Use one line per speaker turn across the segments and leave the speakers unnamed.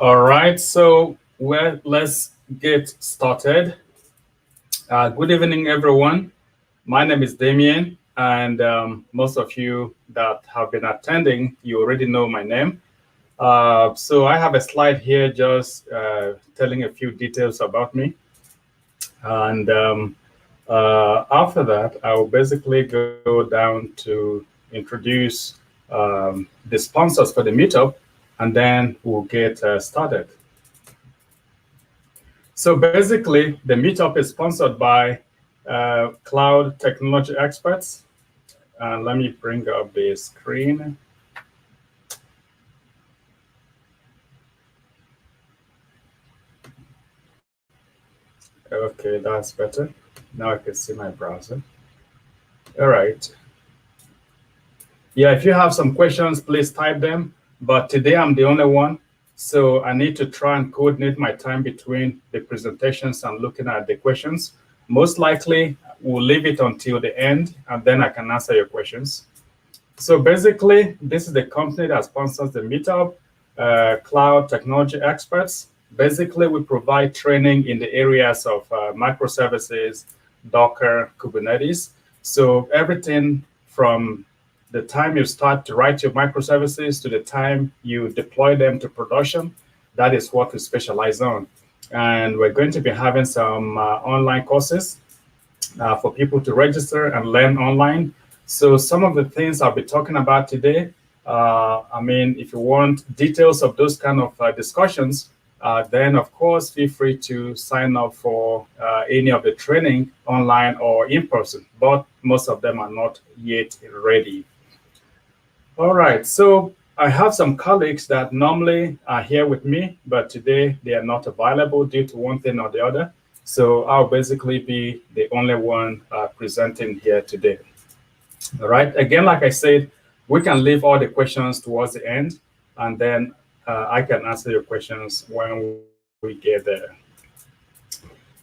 All right, so let's get started. Good evening, everyone. My name is Damien, and most of you that have been attending, you already know my name. So I have a slide here just telling a few details about me. And after that, I will basically go down to introduce the sponsors for the meetup, and then we'll get started. So basically, the meetup is sponsored by cloud technology experts. Let me bring up the screen. Okay, that's better. Now I can see my browser. All right. Yeah, if you have some questions, please type them. But today I'm the only one. So I need to try and coordinate my time between the presentations and looking at the questions. Most likely, we'll leave it until the end, and then I can answer your questions. So basically, this is the company that sponsors the meetup, Cloud Technology Experts. Basically, we provide training in the areas of microservices, Docker, Kubernetes. So everything from the time you start to write your microservices to the time you deploy them to production, that is what we specialize on. And we're going to be having some online courses for people to register and learn online. So some of the things I'll be talking about today, if you want details of those kind of discussions, then of course, feel free to sign up for any of the training online or in person, but most of them are not yet ready. All right, so I have some colleagues that normally are here with me, but today they are not available due to one thing or the other. So I'll basically be the only one presenting here today. All right, again, like I said, we can leave all the questions towards the end, and then I can answer your questions when we get there.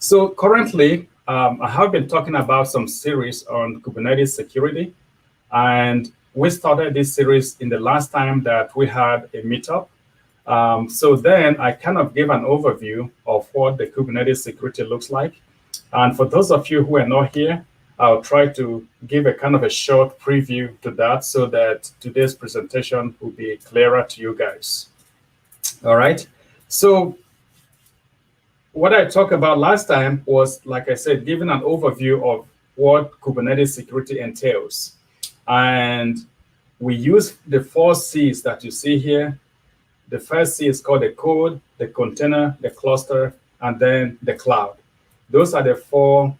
So currently, I have been talking about some series on Kubernetes security, and we started this series in the last time that we had a meetup. So then I kind of gave an overview of what the Kubernetes security looks like. And for those of you who are not here, I'll try to give a kind of a short preview to that so that today's presentation will be clearer to you guys. All right. So what I talked about last time was, like I said, giving an overview of what Kubernetes security entails. And we use the 4 C's that you see here. The first C is called the code, the container, the cluster, and then the cloud. Those are the 4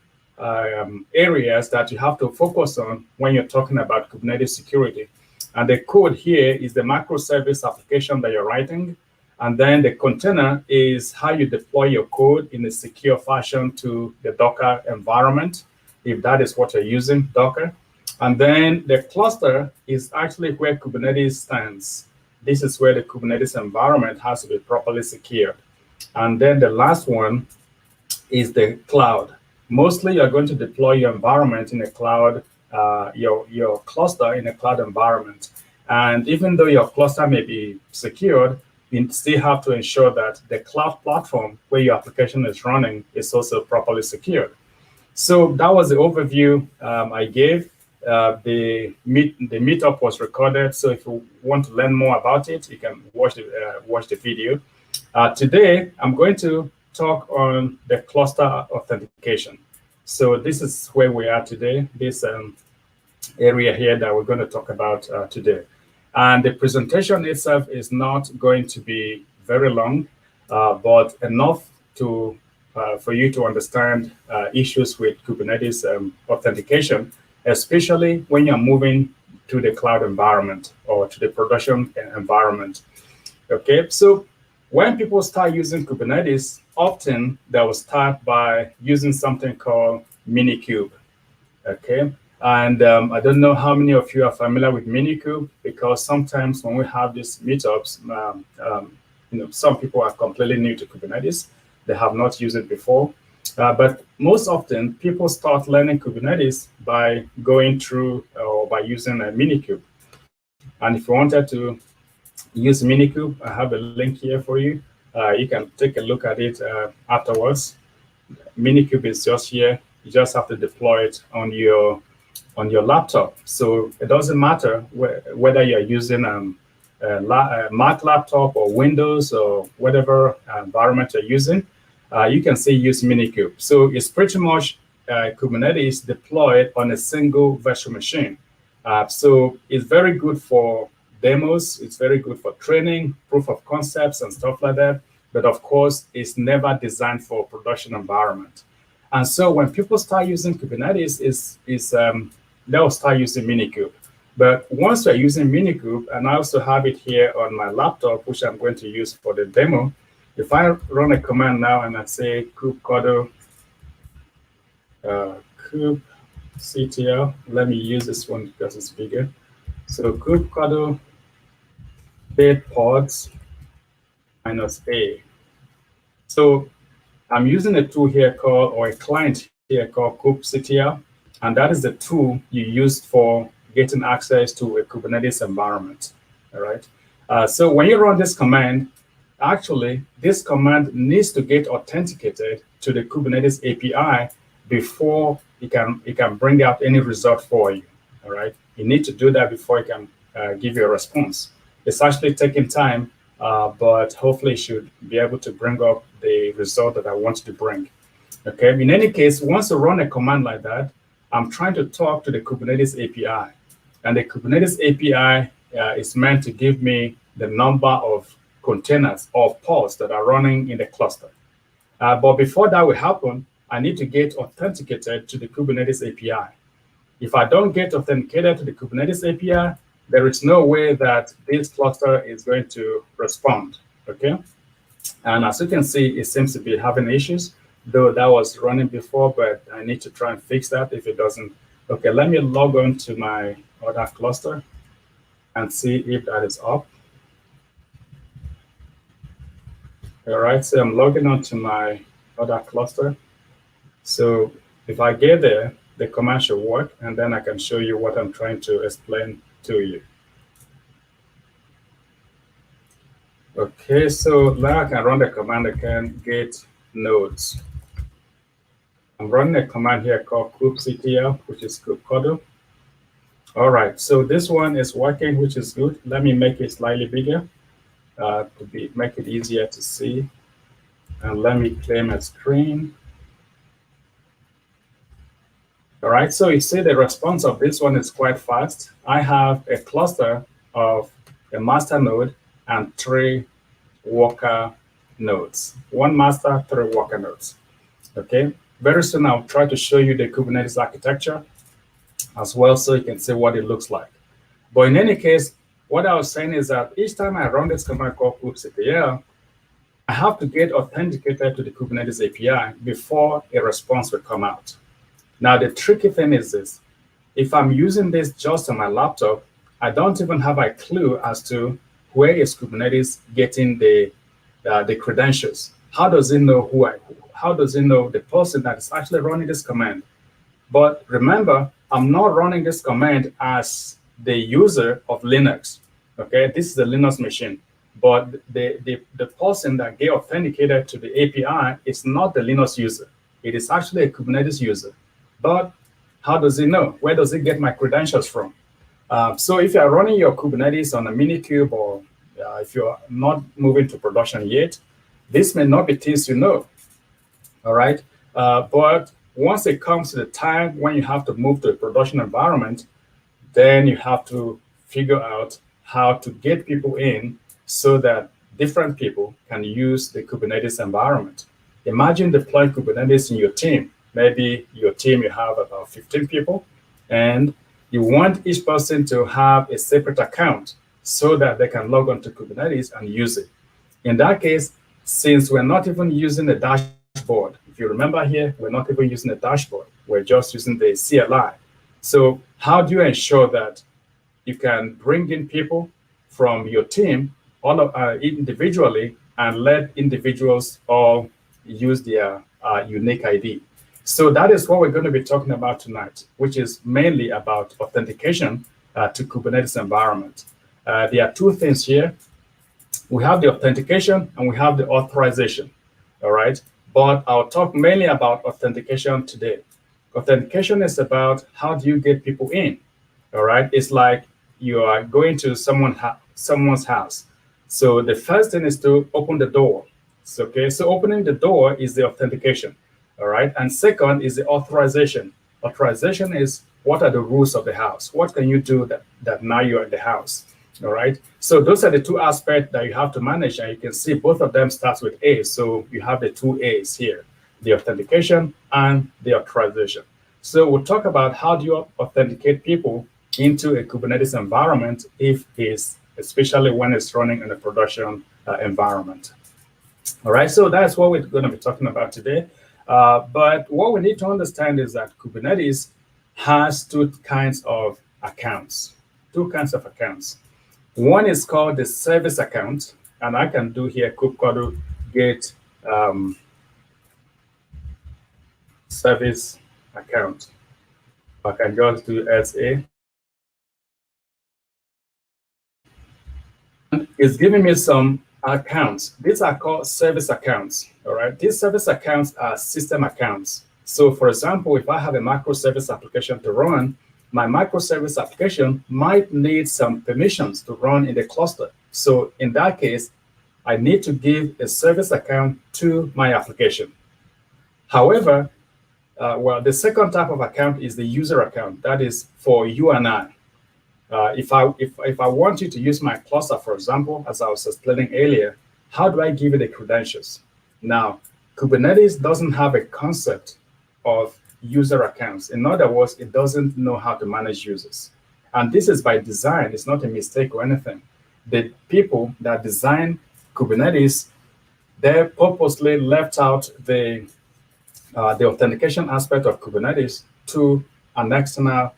areas that you have to focus on when you're talking about Kubernetes security. And the code here is the microservice application that you're writing. And then the container is how you deploy your code in a secure fashion to the Docker environment, if that is what you're using, Docker. And then the cluster is actually where Kubernetes stands. This is where the Kubernetes environment has to be properly secured. And then the last one is the cloud. Mostly you're going to deploy your environment in a cloud, your cluster in a cloud environment. And even though your cluster may be secured, you still have to ensure that the cloud platform where your application is running is also properly secured. So that was the overview I gave. The meetup was recorded, so if you want to learn more about it, you can watch the video. Today, I'm going to talk on the cluster authentication. So this is where we are today, this area here that we're going to talk about today. And the presentation itself is not going to be very long, but enough to for you to understand issues with Kubernetes authentication, especially when you're moving to the cloud environment or to the production environment. Okay, so when people start using Kubernetes, often they will start by using something called MiniCube. Okay, and I don't know how many of you are familiar with MiniCube, because sometimes when we have these meetups, some people are completely new to Kubernetes. They have not used it before. But most often, people start learning Kubernetes by going through or by using a MiniCube. And if you wanted to use MiniCube, I have a link here for you. You can take a look at it afterwards. MiniCube is just here. You just have to deploy it on your laptop. So it doesn't matter whether you're using a Mac laptop or Windows or whatever environment you're using. You can still use MiniCube. So it's pretty much Kubernetes deployed on a single virtual machine. So it's very good for demos. It's very good for training, proof of concepts, and stuff like that. But of course, it's never designed for production environment. And so when people start using Kubernetes, they'll start using MiniCube. But once you're using MiniCube, and I also have it here on my laptop, which I'm going to use for the demo, if I run a command now and I say kubectl kubectl, let me use this one because it's bigger. So kubectl bit pods -a. So I'm using a tool here called, or a client here called kubectl, and that is the tool you use for getting access to a Kubernetes environment. All right. So when you run this command, actually, this command needs to get authenticated to the Kubernetes API before it can bring out any result for you. All right. You need to do that before it can give you a response. It's actually taking time, but hopefully it should be able to bring up the result that I want to bring. Okay. In any case, once you run a command like that, I'm trying to talk to the Kubernetes API, and the Kubernetes API is meant to give me the number of containers or pods that are running in the cluster. But before that will happen, I need to get authenticated to the Kubernetes API. If I don't get authenticated to the Kubernetes API, there is no way that this cluster is going to respond, okay? And as you can see, it seems to be having issues, though that was running before, but I need to try and fix that if it doesn't. Okay, let me log on to my other cluster and see if that is up. All right, so I'm logging on to my other cluster. So if I get there, the command should work, and then I can show you what I'm trying to explain to you. Okay, so now I can run the command again, get nodes. I'm running a command here called kubectl, which is kubectl. All right, so this one is working, which is good. Let me make it slightly bigger make it easier to see. And let me claim a screen. All right, so you see the response of this one is quite fast. I have a cluster of a master node and 3 worker nodes. 1 master, 3 worker nodes. Okay, very soon I'll try to show you the Kubernetes architecture as well, so you can see what it looks like. But in any case, what I was saying is that each time I run this command called kubectl, I have to get authenticated to the Kubernetes API before a response will come out. Now, the tricky thing is this. If I'm using this just on my laptop, I don't even have a clue as to where is Kubernetes getting the credentials. How does it know how does it know the person that is actually running this command? But remember, I'm not running this command as the user of Linux. Okay, this is a Linux machine. But the person that get authenticated to the API is not the Linux user. It is actually a Kubernetes user. But how does it know? Where does it get my credentials from? So if you're running your Kubernetes on a MiniCube, or if you're not moving to production yet, this may not be things you know. All right. But once it comes to the time when you have to move to a production environment, then you have to figure out how to get people in so that different people can use the Kubernetes environment. Imagine deploying Kubernetes in your team. Maybe your team, you have about 15 people, and you want each person to have a separate account so that they can log on to Kubernetes and use it. In that case, since we're not even using the dashboard, if you remember here, we're not even using the dashboard. We're just using the CLI. So how do you ensure that you can bring in people from your team individually and let individuals all use their unique ID? So that is what we're going to be talking about tonight, which is mainly about authentication to Kubernetes environment. There are 2 things here. We have the authentication and we have the authorization, all right? But I'll talk mainly about authentication today. Authentication is about how do you get people in, all right? It's like you are going to someone's house. So the first thing is to open the door. So, okay, so opening the door is the authentication, all right? And second is the authorization. Authorization is what are the rules of the house? What can you do that now you're at the house, all right? So those are the two aspects that you have to manage, and you can see both of them starts with A. So you have the two A's here, the authentication and the authorization. So we'll talk about how do you authenticate people into a Kubernetes environment especially when it's running in a production environment. All right, so that's what we're going to be talking about today. But what we need to understand is that Kubernetes has two kinds of accounts. One is called the service account, and I can do here kubectl get service account. I can just do SA. It's giving me some accounts. These are called service accounts, all right? These service accounts are system accounts. So for example, if I have a microservice application to run, my microservice application might need some permissions to run in the cluster. So in that case, I need to give a service account to my application. However, the second type of account is the user account. That is for you and I. If I want you to use my cluster, for example, as I was explaining earlier, how do I give you the credentials? Now, Kubernetes doesn't have a concept of user accounts. In other words, it doesn't know how to manage users. And this is by design. It's not a mistake or anything. The people that design Kubernetes, they purposely left out the authentication aspect of Kubernetes to an external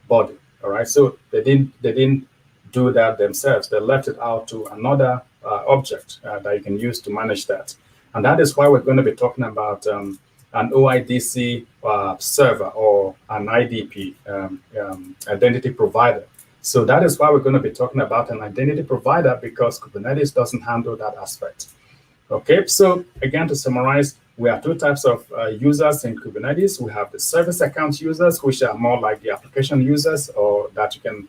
body. All right, so they didn't do that themselves. They left it out to another object that you can use to manage that. And that is why we're going to be talking about an OIDC server or an IDP, identity provider. So that is why we're going to be talking about an identity provider, because Kubernetes doesn't handle that aspect. Okay, so again, to summarize, we have two types of users in Kubernetes. We have the service account users, which are more like the application users, or that you can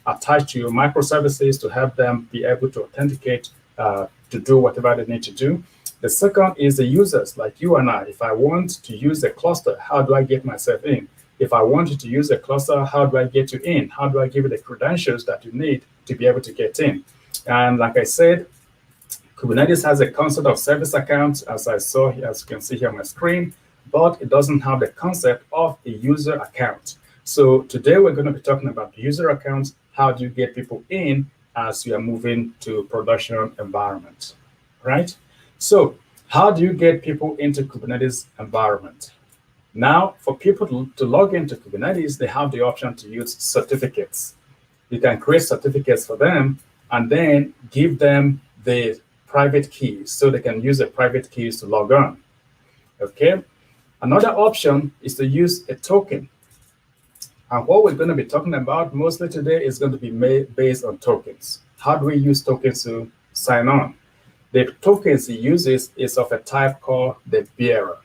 attach to your microservices to help them be able to authenticate to do whatever they need to do. The second is the users, like you and I. If I want to use a cluster, how do I get myself in? If I wanted to use a cluster, how do I get you in? How do I give you the credentials that you need to be able to get in? And like I said, Kubernetes has a concept of service accounts, as you can see here on my screen, but it doesn't have the concept of a user account. So today we're going to be talking about user accounts. How do you get people in as you are moving to production environment, right? So how do you get people into Kubernetes environment? Now, for people to log into Kubernetes, they have the option to use certificates. You can create certificates for them and then give them the private keys so they can use the private keys to log on. Okay. Another option is to use a token. And what we're going to be talking about mostly today is going to be based on tokens. How do we use tokens to sign on? The tokens he uses is of a type called the bearer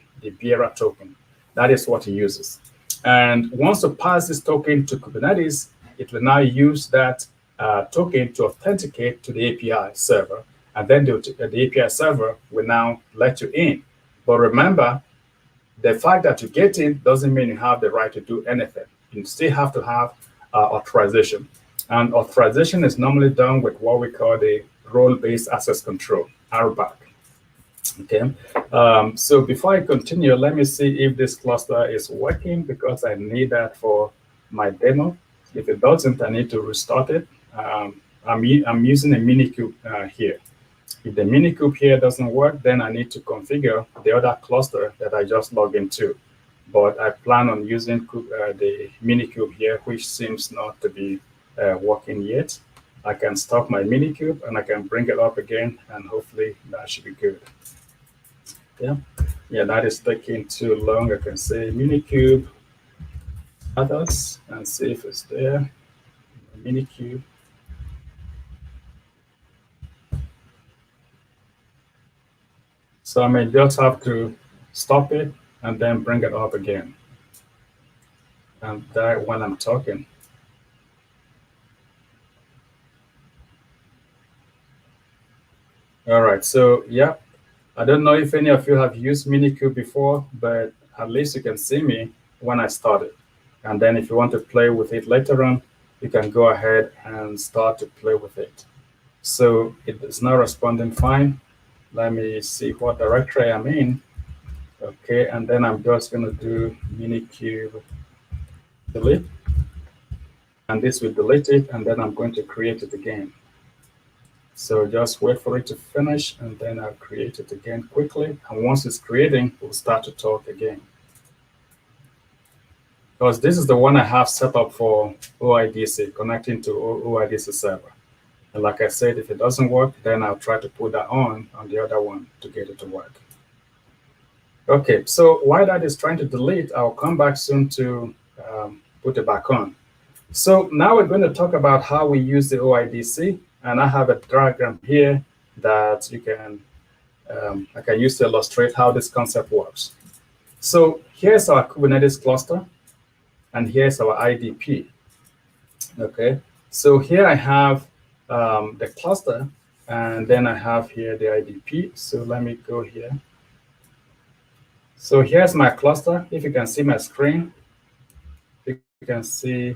token. That is what he uses. And once you pass this token to Kubernetes, it will now use that token to authenticate to the API server. And then the API server will now let you in. But remember, the fact that you get in doesn't mean you have the right to do anything. You still have to have authorization. And authorization is normally done with what we call the role-based access control, RBAC. Okay. So before I continue, let me see if this cluster is working, because I need that for my demo. If it doesn't, I need to restart it. I'm using a MiniCube here. If the MiniCube here doesn't work, then I need to configure the other cluster that I just logged into. But I plan on using the MiniCube here, which seems not to be working yet. I can stop my MiniCube and I can bring it up again, and hopefully that should be good. Yeah, that is taking too long. I can say MiniCube others and see if it's there. MiniCube. So I may just have to stop it and then bring it up again. And that when I'm talking. All right, so yeah, I don't know if any of you have used MiniCube before, but at least you can see me when I started. And then if you want to play with it later on, you can go ahead and start to play with it. So it is now responding fine. Let me see what directory I'm in. Okay, and then I'm just going to do MiniCube delete. And this will delete it, and then I'm going to create it again. So just wait for it to finish, and then I'll create it again quickly. And once it's creating, we'll start to talk again. Because this is the one I have set up for OIDC, connecting to OIDC server. And like I said, if it doesn't work, then I'll try to put that on the other one to get it to work. Okay, so while that is trying to delete, I'll come back soon to put it back on. So now we're going to talk about how we use the OIDC. And I have a diagram here that you can I can use to illustrate how this concept works. So here's our Kubernetes cluster, and here's our IDP. Okay, so here I have the cluster, and then I have here the IDP. So let me go here. So here's my cluster. If you can see my screen, you can see.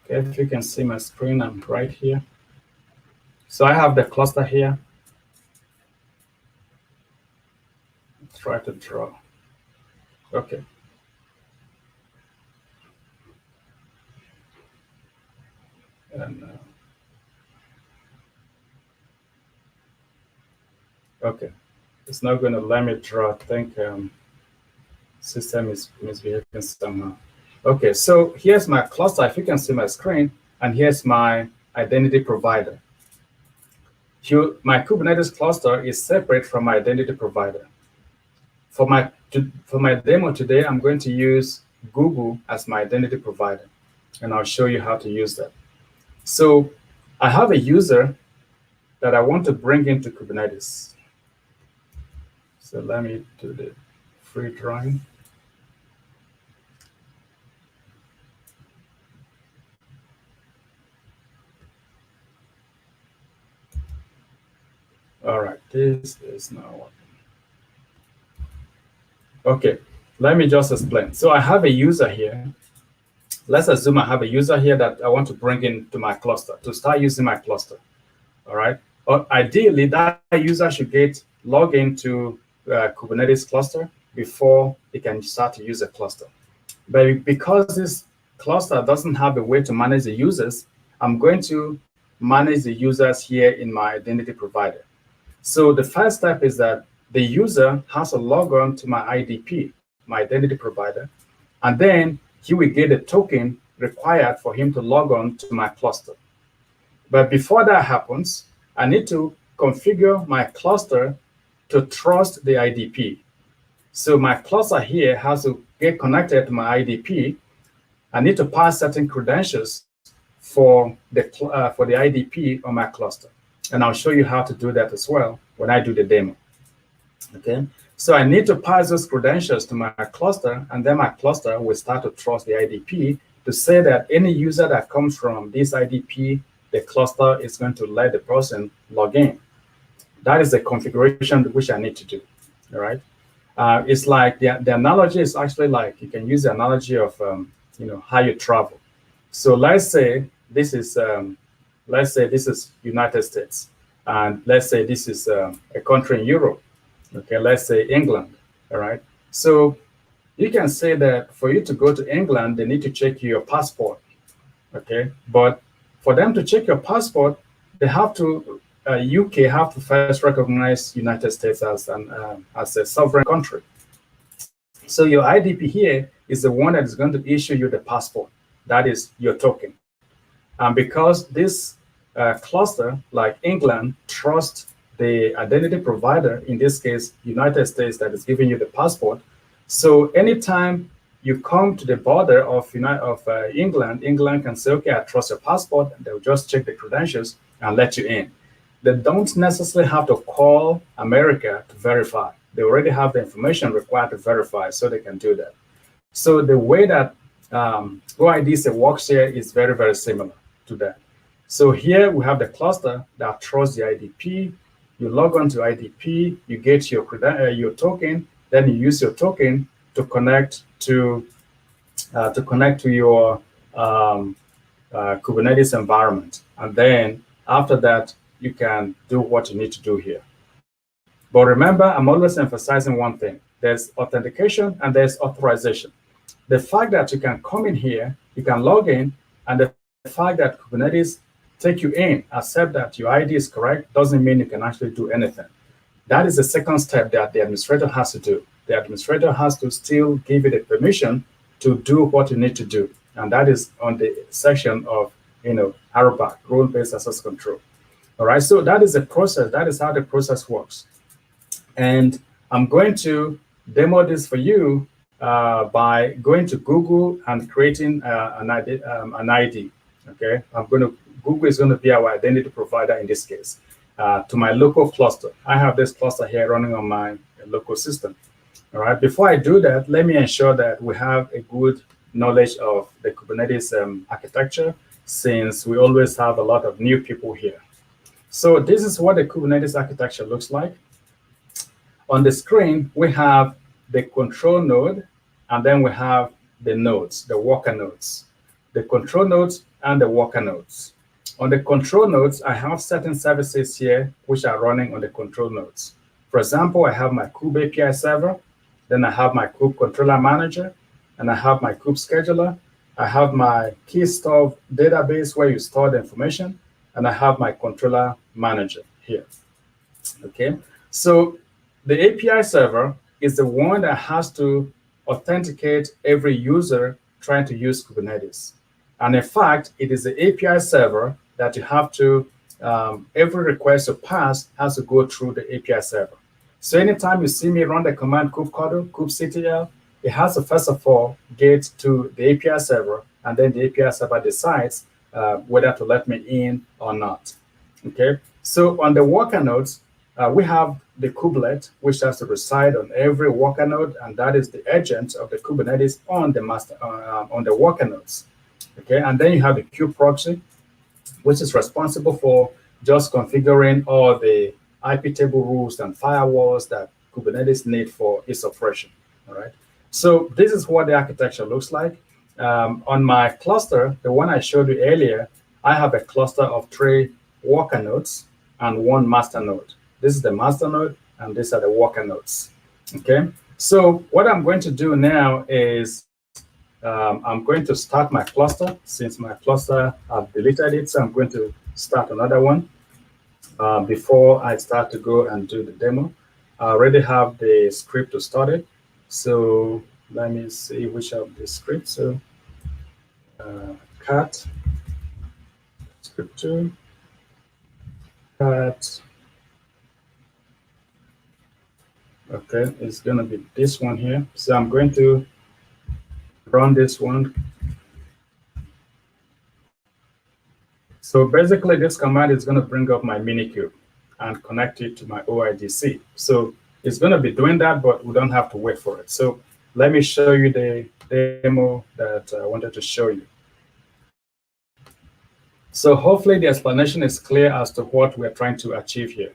Okay, if you can see my screen, I'm right here. So I have the cluster here. Try to draw. Okay. And okay, it's not going to let me draw. I think system is misbehaving somehow. Okay, so here's my cluster. If you can see my screen, and here's my identity provider. My Kubernetes cluster is separate from my identity provider. For my demo today, I'm going to use Google as my identity provider, and I'll show you how to use that. So I have a user that I want to bring into Kubernetes. So let me do the free drawing. All right, this is not working. Okay, let me just explain. So I have a user here. Let's assume I have a user here that I want to bring into my cluster, to start using my cluster. All right, but ideally, that user should log into Kubernetes cluster before it can start to use a cluster. But because this cluster doesn't have a way to manage the users, I'm going to manage the users here in my identity provider. So the first step is that the user has to log on to my IDP, my identity provider, and then he will get a token required for him to log on to my cluster. But before that happens, I need to configure my cluster to trust the IDP. So my cluster here has to get connected to my IDP. I need to pass certain credentials for the IDP on my cluster. And I'll show you how to do that as well when I do the demo. Okay, so I need to pass those credentials to my cluster, and then my cluster will start to trust the IDP to say that any user that comes from this IDP, the cluster is going to let the person log in. That is the configuration which I need to do. All right. It's like the analogy is actually like, you can use the analogy of how you travel. So let's say this is United States, and let's say this is a country in Europe. Okay, let's say England. All right. So you can say that for you to go to England, they need to check your passport. Okay, but for them to check your passport, they have to UK have to first recognize United States as a sovereign country. So your IDP here is the one that is going to issue you the passport. That is your token. And because this cluster, like England, trusts the identity provider, in this case, United States, that is giving you the passport. So anytime you come to the border of England. England can say, okay, I trust your passport, and they'll just check the credentials and let you in. They don't necessarily have to call America to verify. They already have the information required to verify, so they can do that. So the way that OIDC works here is very, very similar to that. So here we have the cluster that trusts the IDP. You log on to IDP, you get your token, then you use your token to connect to your Kubernetes environment, and then after that you can do what you need to do here. But remember, I'm always emphasizing one thing: there's authentication and there's authorization. The fact that you can come in here, you can log in, and the fact that Kubernetes take you in, accept that your ID is correct, doesn't mean you can actually do anything. That is the second step that the administrator has to do. The administrator has to still give you the permission to do what you need to do. And that is on the section of, RBAC, role-based access control. All right, so that is the process. That is how the process works. And I'm going to demo this for you by going to Google and creating an ID. Okay, Google is going to be our identity provider in this case. To my local cluster. I have this cluster here running on my local system. All right, before I do that, let me ensure that we have a good knowledge of the Kubernetes architecture, since we always have a lot of new people here. So this is what the Kubernetes architecture looks like. On the screen, we have the control node, and then we have the nodes, the worker nodes, the control nodes and the worker nodes. On the control nodes, I have certain services here which are running on the control nodes. For example, I have my Kube API server, then I have my Kube controller manager, and I have my Kube scheduler. I have my key store database where you store the information, and I have my controller manager here. Okay, so the API server is the one that has to authenticate every user trying to use Kubernetes. And in fact, it is the API server that you have to, every request you pass has to go through the API server. So anytime you see me run the command kubectl, it has to first of all get to the API server, and then the API server decides whether to let me in or not. Okay, so on the worker nodes, we have the kubelet, which has to reside on every worker node, and that is the agent of the Kubernetes on the master on the worker nodes. Okay, and then you have the kube proxy, which is responsible for just configuring all the IP table rules and firewalls that Kubernetes need for its operation. All right. So this is what the architecture looks like. On my cluster, the one I showed you earlier, I have a cluster of 3 worker nodes and 1 master node. This is the master node, and these are the worker nodes. Okay. So what I'm going to do now is I'm going to start my cluster. Since my cluster, I've deleted it, so I'm going to start another one before I start to go and do the demo. I already have the script to start it. So let me see which of the scripts. So cat, script 2, cat. Okay, it's going to be this one here. So I'm going to run this one. So basically, this command is going to bring up my MiniCube and connect it to my OIDC. So it's going to be doing that, but we don't have to wait for it. So let me show you the demo that I wanted to show you. So hopefully the explanation is clear as to what we're trying to achieve here.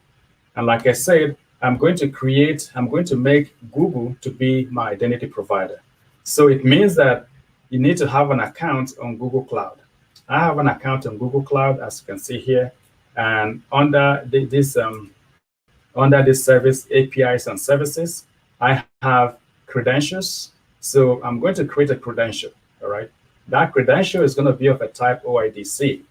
And like I said, I'm going to make Google to be my identity provider. So it means that you need to have an account on Google Cloud. I have an account on Google Cloud, as you can see here, and under this service, APIs and services, I have credentials. So I'm going to create a credential, all right? That credential is going to be of a type OIDC.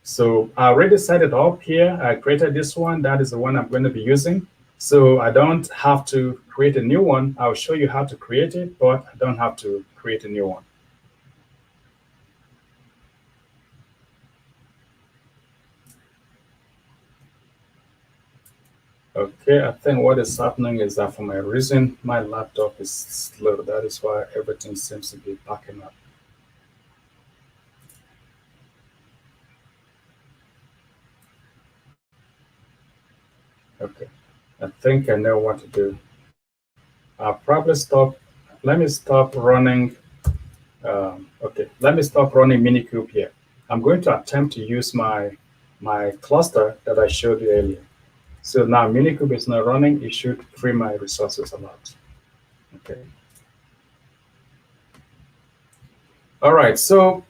So I already set it up here. I created this one. That is the one I'm going to be using. So I don't have to create a new one. I'll show you how to create it, but I don't have to create a new one. Okay, I think what is happening is that for my reason, my laptop is slow. That is why everything seems to be backing up. Okay, I think I know what to do. I'll probably stop. Let me stop running. Okay, let me stop running MiniCube here. I'm going to attempt to use my cluster that I showed you earlier. So now MiniCube is not running. It should free my resources a lot. Okay. All right. So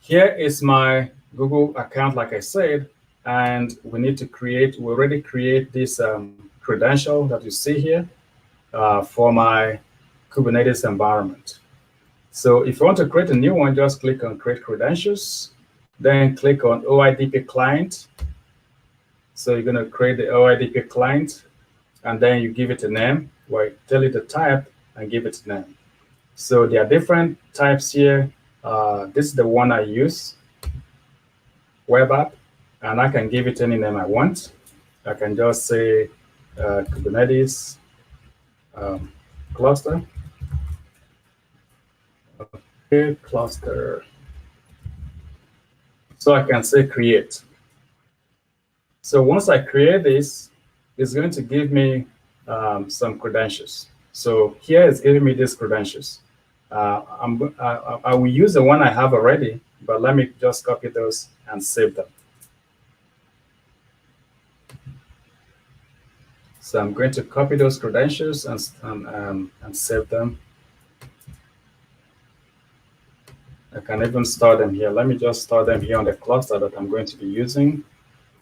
here is my Google account, like I said, and we need to create. We already create this credential that you see here for my Kubernetes environment. So if you want to create a new one, just click on Create Credentials, then click on OIDP Client. So you're going to create the OIDP client, and then you give it a name, or tell it the type and give it a name. So there are different types here. This is the one I use, web app, and I can give it any name I want. I can just say Kubernetes cluster. Okay, cluster. So I can say create. So once I create this, it's going to give me some credentials. So here it's giving me these credentials. I will use the one I have already, but let me just copy those and save them. So I'm going to copy those credentials and save them. I can even store them here. Let me just store them here on the cluster that I'm going to be using.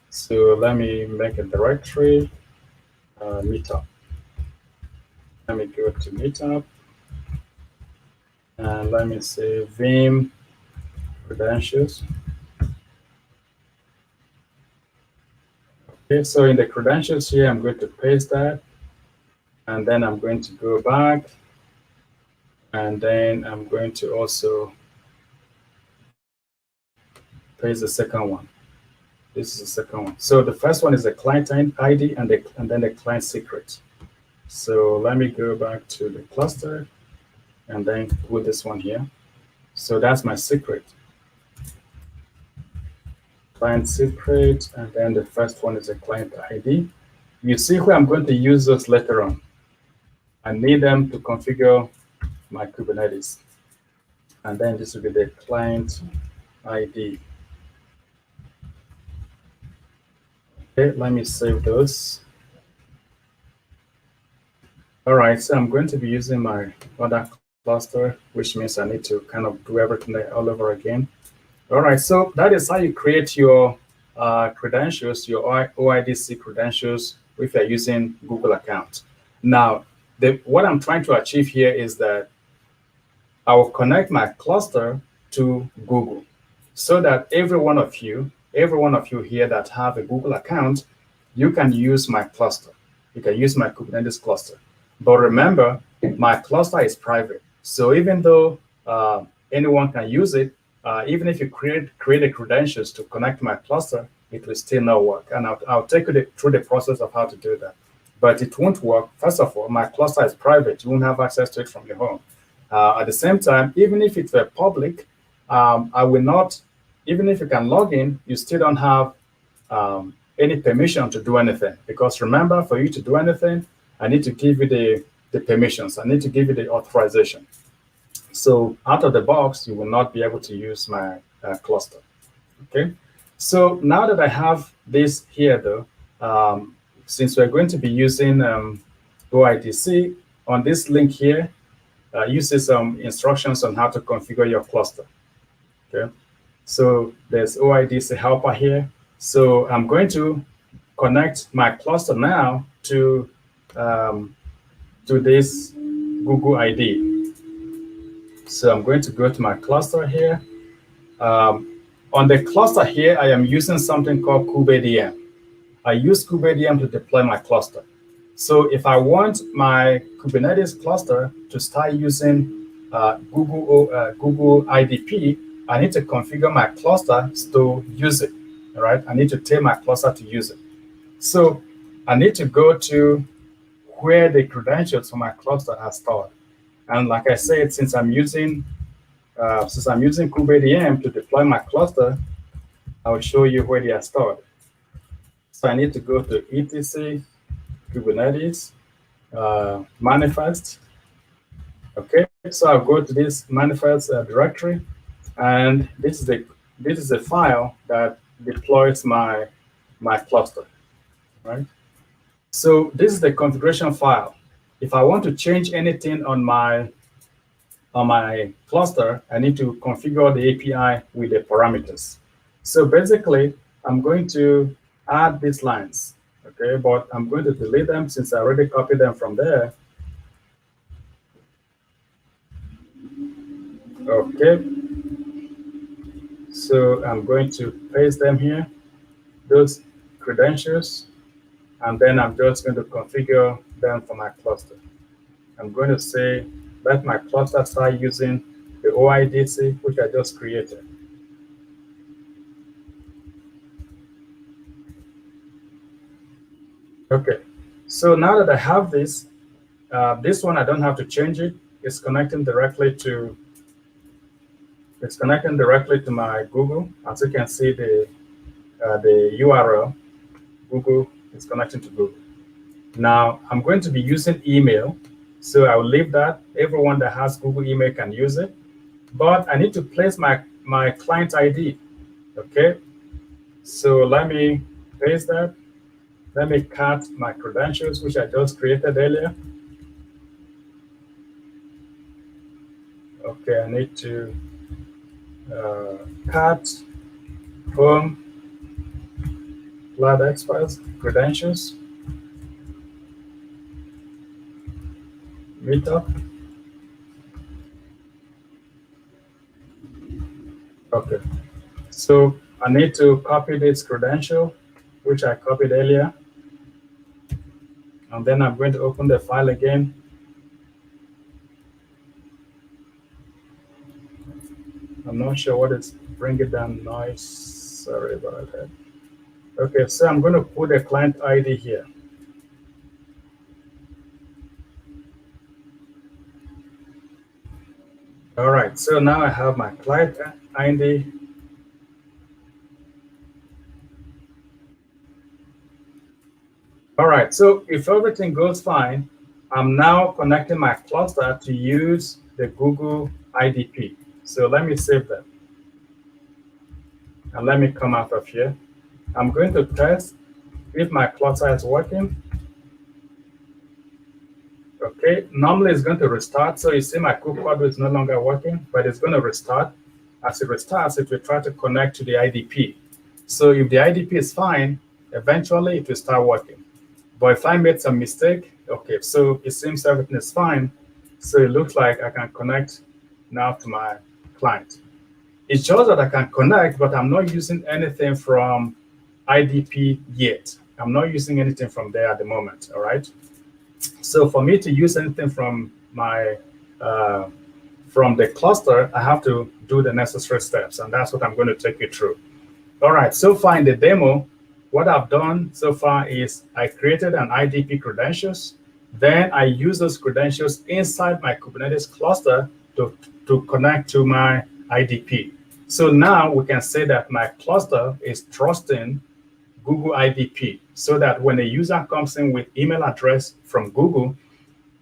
So let me make a directory, meetup. Let me go to meetup. And let me say Vim credentials. Okay, so in the credentials here, I'm going to paste that. And then I'm going to go back. And then I'm going to also paste the second one. This is the second one. So the first one is the client ID and then the client secret. So let me go back to the cluster and then put this one here. So that's my secret. Client secret, and then the first one is a client ID. You see where I'm going to use those later on. I need them to configure my Kubernetes. And then this will be the client ID. Okay, let me save those. All right, so I'm going to be using my other cluster, which means I need to kind of do everything all over again. All right, so that is how you create your credentials, your OIDC credentials, if you're using Google account. Now, what I'm trying to achieve here is that I will connect my cluster to Google so that every one of you here that have a Google account, you can use my cluster. You can use my Kubernetes cluster. But remember, my cluster is private. So even though anyone can use it, even if you create the credentials to connect my cluster, it will still not work. And I'll take you through the process of how to do that. But it won't work. First of all, my cluster is private. You won't have access to it from your home. At the same time, even if it were public, I will not, even if you can log in, you still don't have any permission to do anything. Because remember, for you to do anything, I need to give you the permissions. I need to give you the authorization. So out of the box, you will not be able to use my cluster. Okay. So now that I have this here, though, since we're going to be using OIDC, on this link here, you see some instructions on how to configure your cluster. Okay. So there's OIDC helper here. So I'm going to connect my cluster now to this Google ID. So I'm going to go to my cluster here. On the cluster here, I am using something called KubeADM. I use KubeADM to deploy my cluster. So if I want my Kubernetes cluster to start using Google IDP, I need to configure my cluster to use it. All right, I need to tell my cluster to use it. So I need to go to where the credentials for my cluster are stored. And like I said, since I'm using Kubernetes AM to deploy my cluster, I will show you where they are stored. So I need to go to etc Kubernetes manifest. Okay, so I'll go to this manifest directory, and this is a file that deploys my cluster, right? So this is the configuration file. If I want to change anything on my cluster, I need to configure the API with the parameters. So basically, I'm going to add these lines, okay? But I'm going to delete them since I already copied them from there. Okay. So I'm going to paste them here, those credentials, and then I'm just going to configure them for my cluster. I'm going to say, let my cluster start using the OIDC, which I just created. Okay, so now that I have this, this one I don't have to change it. It's connecting directly to my Google. As you can see, the URL, Google is connecting to Google. Now I'm going to be using email, so I will leave that. Everyone that has Google email can use it, but I need to place my client ID. Okay, so let me paste that. Let me cut my credentials, which I just created earlier. Okay, I need to cut home cloud experts credentials, meetup. Okay, so I need to copy this credential, which I copied earlier. And then I'm going to open the file again. I'm not sure what is bringing down noise. Sorry about that. Okay, so I'm going to put a client ID here. All right, so now I have my client ID. All right, so if everything goes fine, I'm now connecting my cluster to use the Google IDP. So let me save that. And let me come out of here. I'm going to test if my cluster is working. Okay, normally it's going to restart. So you see my Cookbook is no longer working, but it's going to restart. As it restarts, it will try to connect to the IDP. So if the IDP is fine, eventually it will start working. But if I made some mistake, okay, so it seems everything is fine. So it looks like I can connect now to my client. It shows that I can connect, but I'm not using anything from IDP yet. I'm not using anything from there at the moment, all right? So for me to use anything from my from the cluster, I have to do the necessary steps, and that's what I'm going to take you through. All right, so far in the demo, what I've done so far is I created an IDP credentials. Then I use those credentials inside my Kubernetes cluster to connect to my IDP. So now we can say that my cluster is trusting Google IDP, so that when a user comes in with email address from Google,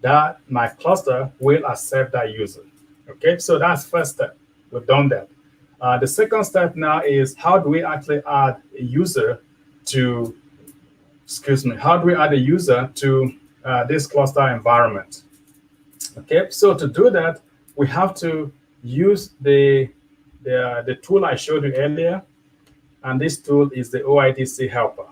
that my cluster will accept that user. Okay, so that's first step. We've done that. The second step now is how do we actually add a user to, how do we add a user to this cluster environment? Okay, so to do that, we have to use the tool I showed you earlier, and this tool is the OIDC helper.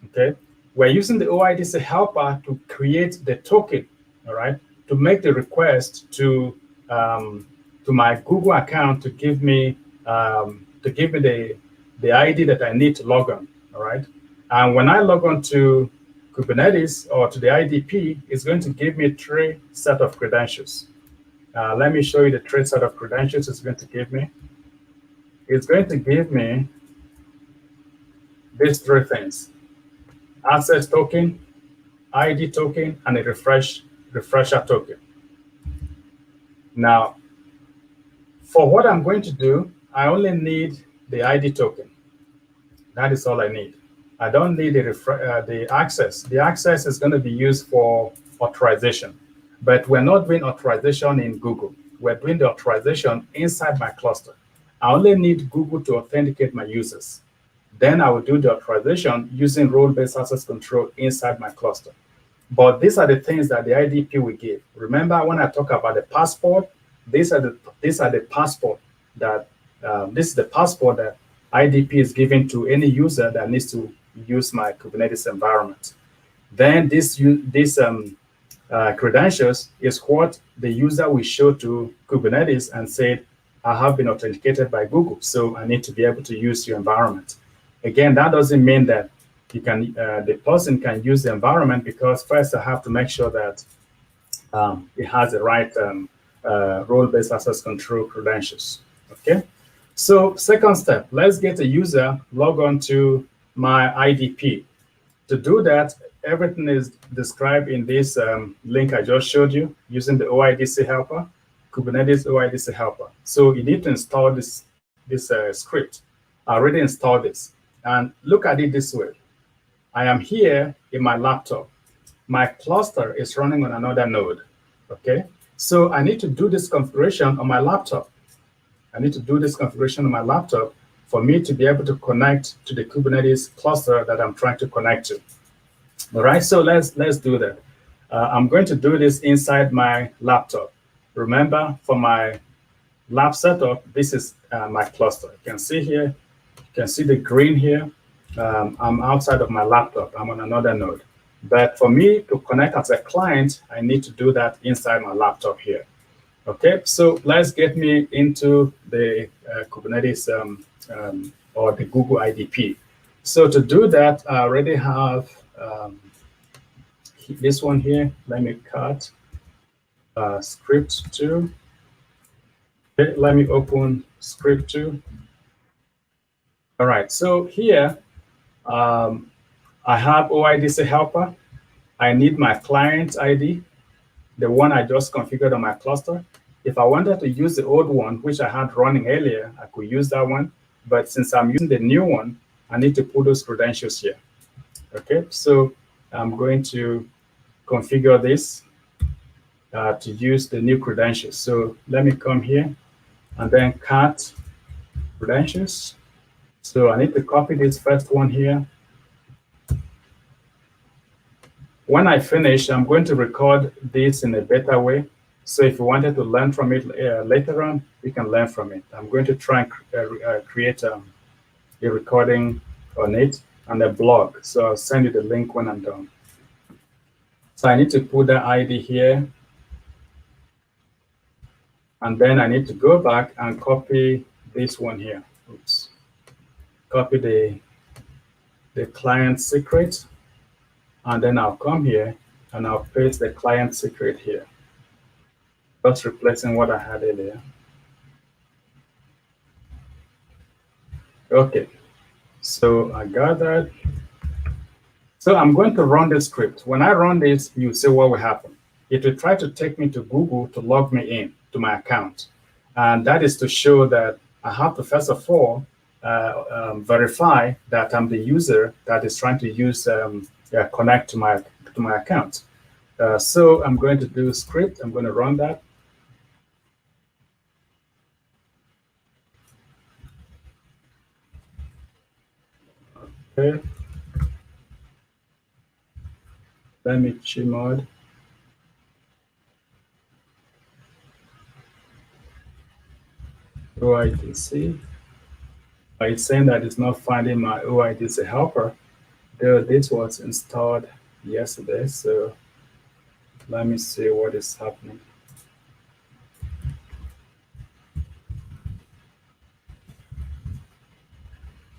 Okay, we're using the OIDC helper to create the token, all right, to make the request to my Google account to give me the ID that I need to log on, all right. And when I log on to Kubernetes or to the IDP, it's going to give me 3 sets of credentials. Let me show you the 3 sets of credentials it's going to give me. It's going to give me these 3 things. access token, ID token, and a refresher token. Now, for what I'm going to do, I only need the ID token. That is all I need. I don't need the access. The access is going to be used for authorization, but we're not doing authorization in Google. We're doing the authorization inside my cluster. I only need Google to authenticate my users. Then I will do the authorization using role-based access control inside my cluster. But these are the things that the IDP will give. Remember when I talk about the passport, these are the passport that this is the passport that IDP is giving to any user that needs to use my Kubernetes environment. Then these credentials is what the user will show to Kubernetes and say, I have been authenticated by Google, so I need to be able to use your environment. Again, that doesn't mean that you can the person can use the environment, because first I have to make sure that it has the right role-based access control credentials. Okay. So second step, let's get a user log on to my IDP. To do that, everything is described in this link I just showed you using the OIDC helper, Kubernetes OIDC helper. So you need to install this script. I already installed this. And look at it this way. I am here in my laptop. My cluster is running on another node. Okay. So I need to do this configuration on my laptop. I need to do this configuration on my laptop for me to be able to connect to the Kubernetes cluster that I'm trying to connect to. All right, so let's do that. I'm going to do this inside my laptop. Remember, for my lab setup, this is my cluster. You can see here, you can see the green here. I'm outside of my laptop. I'm on another node. But for me to connect as a client, I need to do that inside my laptop here. Okay, so let's get me into the Kubernetes or the Google IDP. So to do that, I already have this one here. Let me cut script 2. Okay, let me open script 2. All right, so here I have OIDC helper. I need my client ID, the one I just configured on my cluster. If I wanted to use the old one, which I had running earlier, I could use that one. But since I'm using the new one, I need to put those credentials here. Okay, so I'm going to configure this to use the new credentials. So let me come here and then cut credentials. So I need to copy this first one here. When I finish, I'm going to record this in a better way. So if you wanted to learn from it later on, you can learn from it. I'm going to try and create a recording on it and a blog. So I'll send you the link when I'm done. So I need to put the ID here. And then I need to go back and copy this one here. Oops. Copy the client secret. And then I'll come here and I'll paste the client secret here. Just replacing what I had earlier. Okay, so I got that. So I'm going to run this script. When I run this, you see what will happen. It will try to take me to Google to log me in to my account. And that is to show that I have to, first of all, verify that I'm the user that is trying to use connect to my account. So I'm going to do script. I'm going to run that. Okay. Let me chmod. OIDC. It's saying that it's not finding my OIDC helper. This was installed yesterday, so let me see what is happening.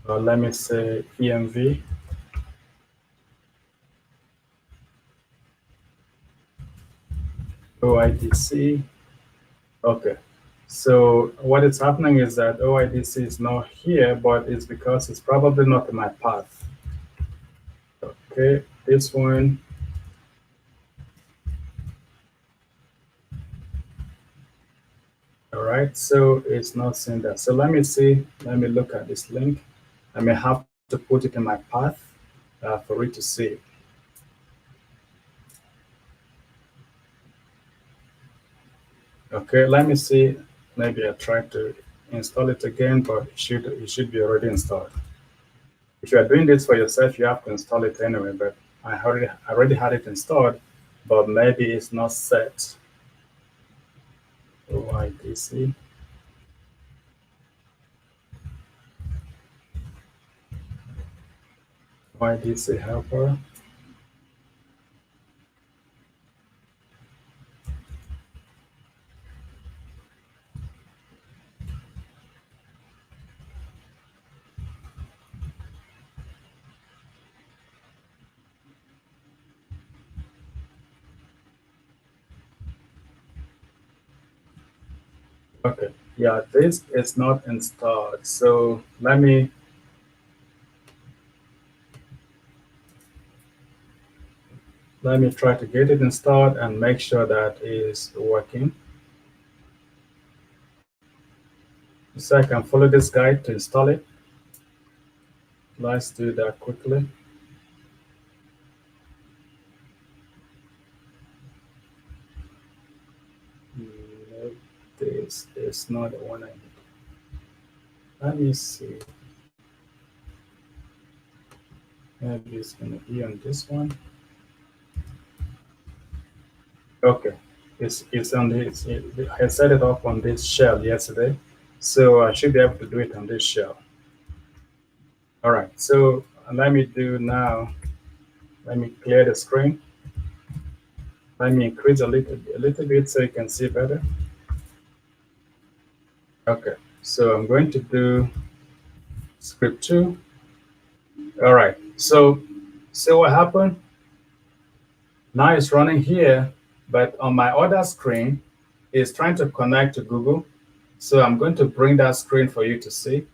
Let me say env. OIDC. Okay. So what is happening is that OIDC is not here, but it's because it's probably not in my path. Okay, this one. All right, so it's not saying that. So let me see, let me look at this link. I may have to put it in my path for it to see. Okay, let me see. Maybe I try to install it again, but it should be already installed. If you are doing this for yourself, you have to install it anyway, but I already had it installed, but maybe it's not set. OIDC. OIDC helper. Okay, yeah, this is not installed. So let me try to get it installed and make sure that is working. So I can follow this guide to install it. Let's do that quickly. This is not the one I need. Let me see. Maybe it's going to be on this one. Okay, it's on this. I set it up on this shell yesterday, so I should be able to do it on this shell. All right, so let me do now. Let me clear the screen. Let me increase a little bit so you can see better. Okay, so I'm going to do script 2. All right, so see what happened? Now it's running here, but on my other screen, it's trying to connect to Google. So I'm going to bring that screen for you to see.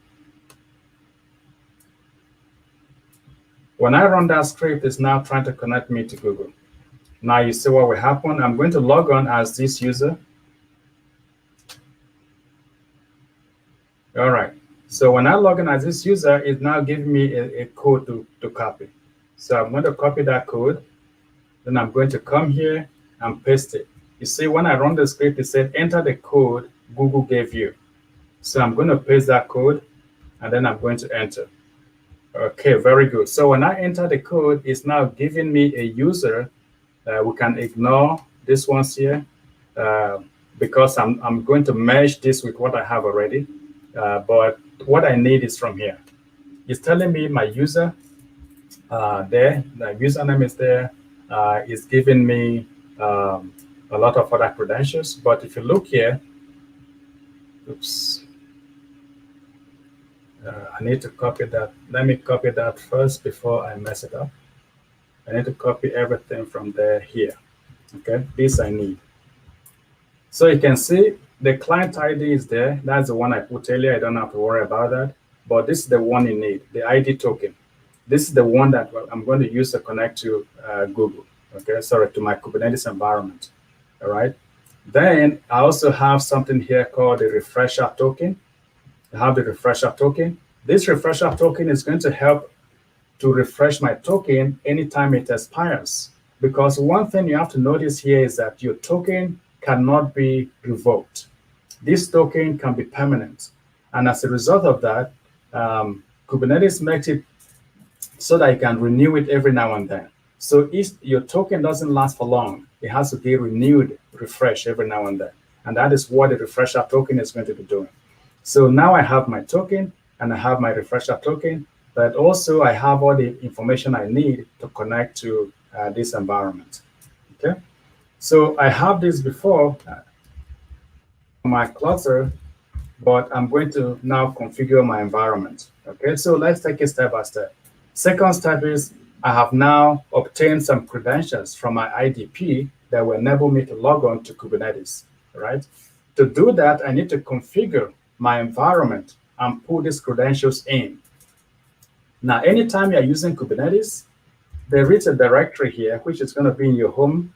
When I run that script, it's now trying to connect me to Google. Now you see what will happen. I'm going to log on as this user. All right. So when I log in as this user, it's now giving me a code to copy. So I'm going to copy that code. Then I'm going to come here and paste it. You see, when I run the script, it said, enter the code Google gave you. So I'm going to paste that code, and then I'm going to enter. Okay, very good. So when I enter the code, it's now giving me a user. We can ignore this ones here because I'm going to merge this with what I have already. But what I need is from here. It's telling me my user there, the username is there. It's giving me a lot of other credentials. But if you look here, oops. I need to copy that. Let me copy that first before I mess it up. I need to copy everything from there here. Okay, this I need. So you can see the client ID is there. That's the one I put earlier. I don't have to worry about that. But this is the one you need, the ID token. This is the one that I'm going to use to connect to Google. Okay, sorry, to my Kubernetes environment. All right. Then I also have something here called the refresher token. I have the refresher token. This refresher token is going to help to refresh my token anytime it expires. Because one thing you have to notice here is that your token cannot be revoked. This token can be permanent. And as a result of that, Kubernetes makes it so that you can renew it every now and then. So if your token doesn't last for long, it has to be renewed, refreshed every now and then. And that is what the refresher token is going to be doing. So now I have my token and I have my refresher token, but also I have all the information I need to connect to this environment. Okay, so I have this before my cluster, but I'm going to now configure my environment. Okay, so let's take it step by step. Second step is I have now obtained some credentials from my IDP that will enable me to log on to Kubernetes, right? To do that, I need to configure my environment and put these credentials in. Now, anytime you're using Kubernetes, there is a directory here, which is going to be in your home,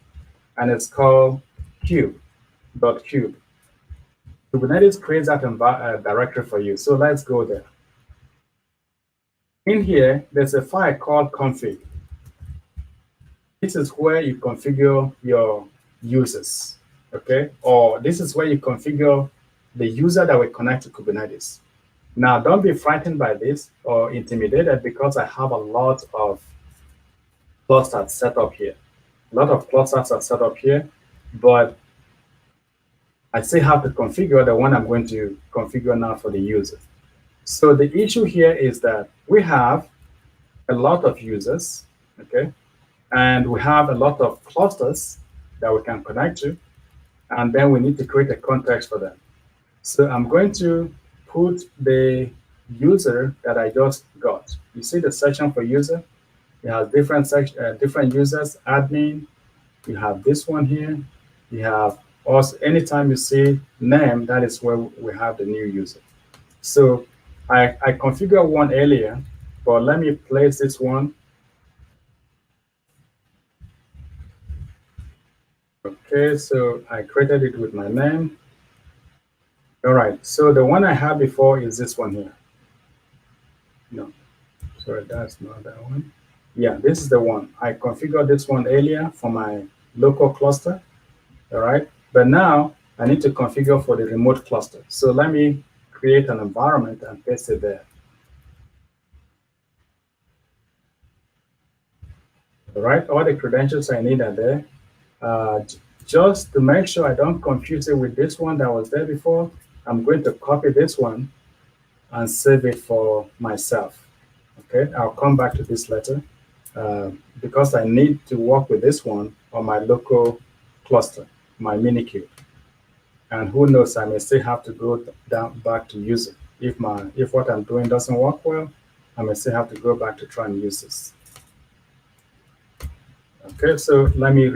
and it's called cube.cube. Kubernetes creates that directory for you. So let's go there. In here, there's a file called config. This is where you configure your users, okay? Or this is where you configure the user that will connect to Kubernetes. Now, don't be frightened by this or intimidated because I have a lot of clusters set up here. A lot of clusters are set up here, but I still have to configure the one I'm going to configure now for the user. So the issue here is that we have a lot of users, okay? And we have a lot of clusters that we can connect to, and then we need to create a context for them. So I'm going to put the user that I just got. You see the section for user? It has different users, admin. You have this one here. You have also, anytime you see name, that is where we have the new user. So I configured one earlier, but let me place this one. Okay, so I created it with my name. All right, so the one I had before is this one here. No, sorry, that's not that one. Yeah, this is the one. I configured this one earlier for my local cluster, all right? But now I need to configure for the remote cluster. So let me create an environment and paste it there. All right, all the credentials I need are there. Just to make sure I don't confuse it with this one that was there before, I'm going to copy this one and save it for myself. Okay, I'll come back to this later because I need to work with this one on my local cluster, my MiniCube. And who knows, I may still have to go down back to use it. If what I'm doing doesn't work well, I may still have to go back to try and use this. Okay, so let me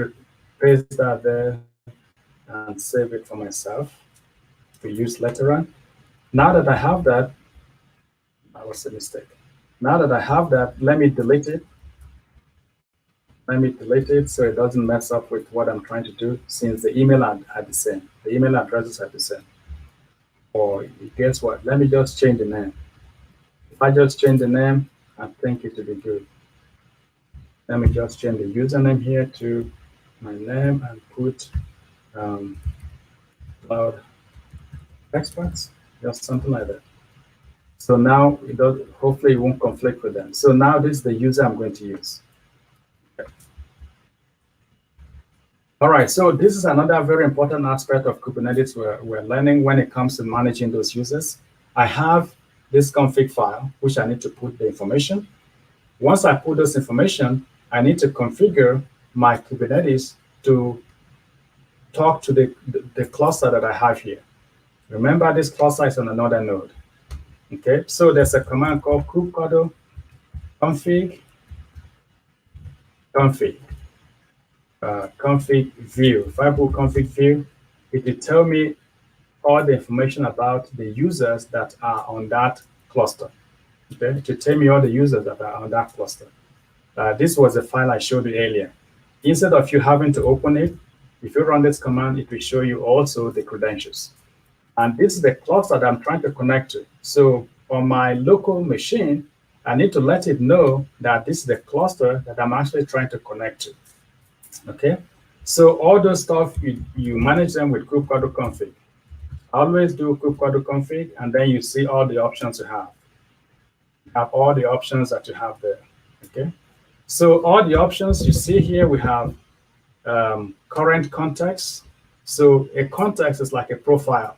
paste that there and save it for myself to use later on. Now that I have that, that was a mistake. Now that I have that, let me delete it. Let me delete it so it doesn't mess up with what I'm trying to do, since the email are the same. The email addresses are the same. Or guess what? Let me just change the name. If I just change the name, I think it will be good. Let me just change the username here to my name and put cloud experts, just something like that. So now it does, hopefully it won't conflict with them. So now this is the user I'm going to use. Okay. All right, so this is another very important aspect of Kubernetes we're learning when it comes to managing those users. I have this config file, which I need to put the information. Once I put this information, I need to configure my Kubernetes to talk to the cluster that I have here. Remember, this cluster is on another node. Okay, so there's a command called kubectl config view. If I put config view, it will tell me all the information about the users that are on that cluster. Okay, it will tell me all the users that are on that cluster. This was a file I showed you earlier. Instead of you having to open it, if you run this command, it will show you also the credentials. And this is the cluster that I'm trying to connect to. So on my local machine, I need to let it know that this is the cluster that I'm actually trying to connect to. Okay, so all those stuff, you manage them with kubectl config. Always do kubectl config, and then you see all the options you have. You have all the options that you have there. Okay, so all the options you see here, we have current context. So a context is like a profile.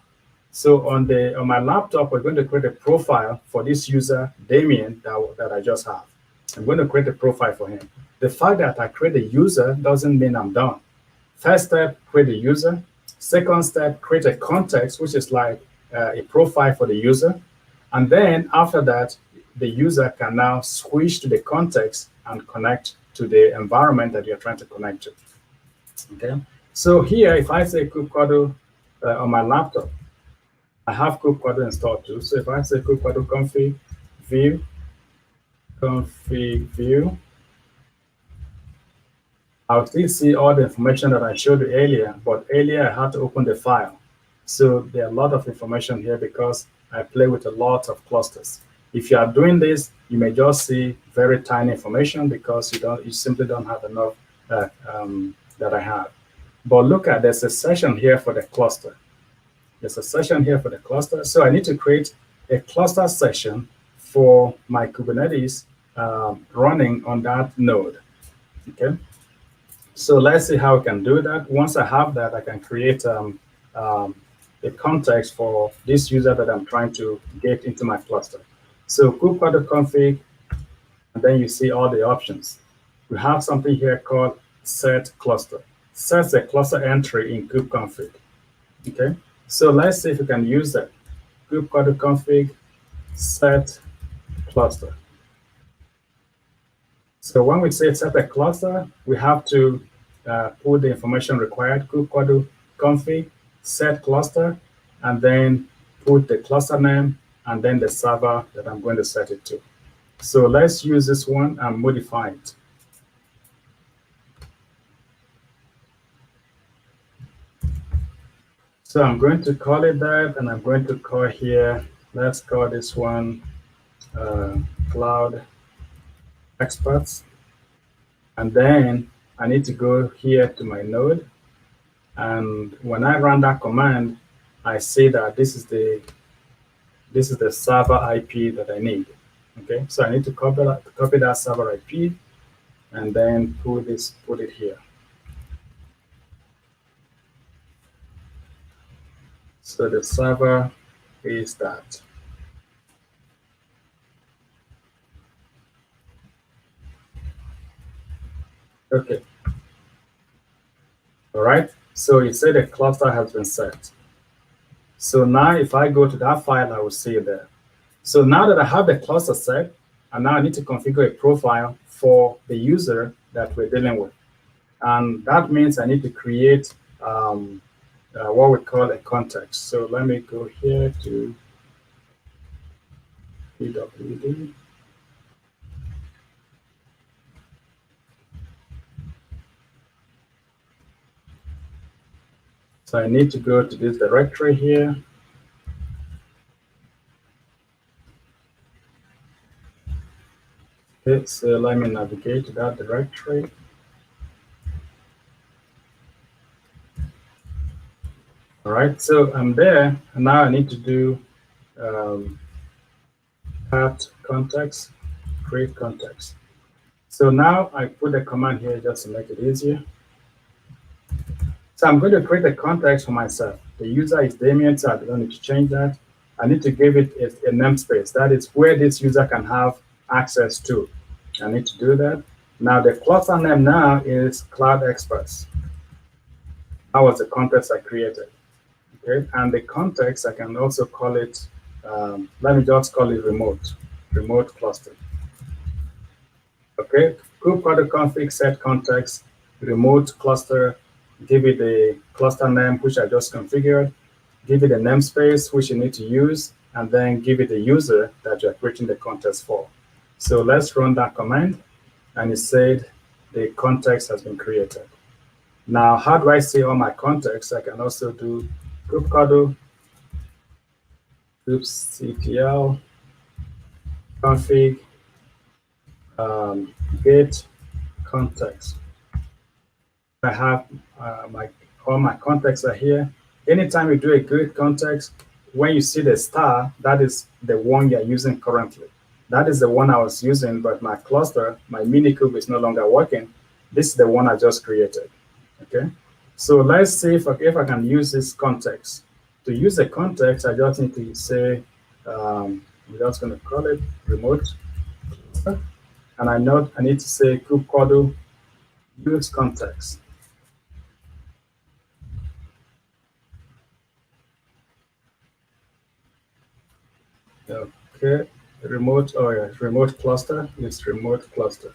So on my laptop, we're going to create a profile for this user, Damien, that I just have. I'm going to create a profile for him. The fact that I create a user doesn't mean I'm done. First step, create a user. Second step, create a context, which is like a profile for the user. And then after that, the user can now switch to the context and connect to the environment that you're trying to connect to. Okay. So here, if I say kubectl on my laptop, I have kubectl installed too. So if I say kubectl config view, I'll still see all the information that I showed you earlier, but earlier I had to open the file. So there are a lot of information here because I play with a lot of clusters. If you are doing this, you may just see very tiny information because you simply don't have enough that I have. But look at, there's a session here for the cluster. There's a session here for the cluster. So I need to create a cluster session for my Kubernetes running on that node. Okay. So let's see how I can do that. Once I have that, I can create a context for this user that I'm trying to get into my cluster. So Kubernetes.config, and then you see all the options. We have something here called set cluster. Sets a cluster entry in Kubernetes config. Okay, so let's see if we can use that. Kubernetes config set cluster. So when we say set a cluster, we have to put the information required, Kubernetes config set cluster, and then put the cluster name and then the server that I'm going to set it to. So let's use this one and modify it. So I'm going to call it that, and I'm going to call here, let's call this one Cloud Experts. And then I need to go here to my node. And when I run that command, I see that this is the server IP that I need. Okay, so I need to copy that server IP and then put it here. So the server is that. Okay. All right. So it said the cluster has been set. So now if I go to that file, I will see it there. So now that I have the cluster set, and now I need to configure a profile for the user that we're dealing with. And that means I need to create what we call a context. So let me go here to pwd. So I need to go to this directory here. Okay, so let me navigate to that directory. All right, so I'm there, and now I need to do add context, create context. So now I put a command here just to make it easier. So I'm going to create a context for myself. The user is Damien, so I don't need to change that. I need to give it a namespace. That is where this user can have access to. I need to do that. Now the cluster name now is Cloud Experts. That was the context I created. Okay, and the context I can also call it. Let me just call it remote cluster. Okay, Kubernetes config set context remote cluster. Give it the cluster name, which I just configured. Give it a namespace, which you need to use, and then give it the user that you're creating the context for. So let's run that command, and it said the context has been created. Now, how do I see all my contexts? I can also do kubectl kubectl config get context. I have all my contexts are here. Anytime you do a grid context, when you see the star, that is the one you're using currently. That is the one I was using, but my cluster, my minikube is no longer working. This is the one I just created. Okay, so let's see if I can use this context. To use the context, I just need to say, I'm just going to call it remote. And I need to say kubectl use context. Okay, remote cluster is remote cluster.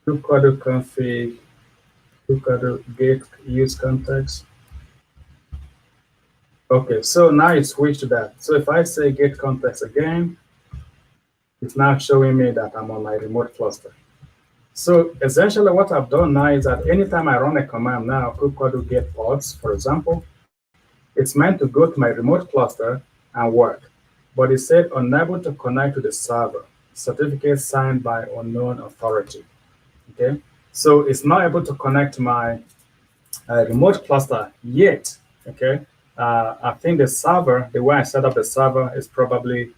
Kubectl config, kubectl get use context. Okay, so now it switched to that. So if I say get context again, It's now showing me that I'm on my remote cluster. So essentially what I've done now is that anytime I run a command now, Cookbook get pods, for example, it's meant to go to my remote cluster and work. But it said unable to connect to the server, certificate signed by unknown authority. Okay, so it's not able to connect to my remote cluster yet. Okay, I think the server, the way I set up the server, is probably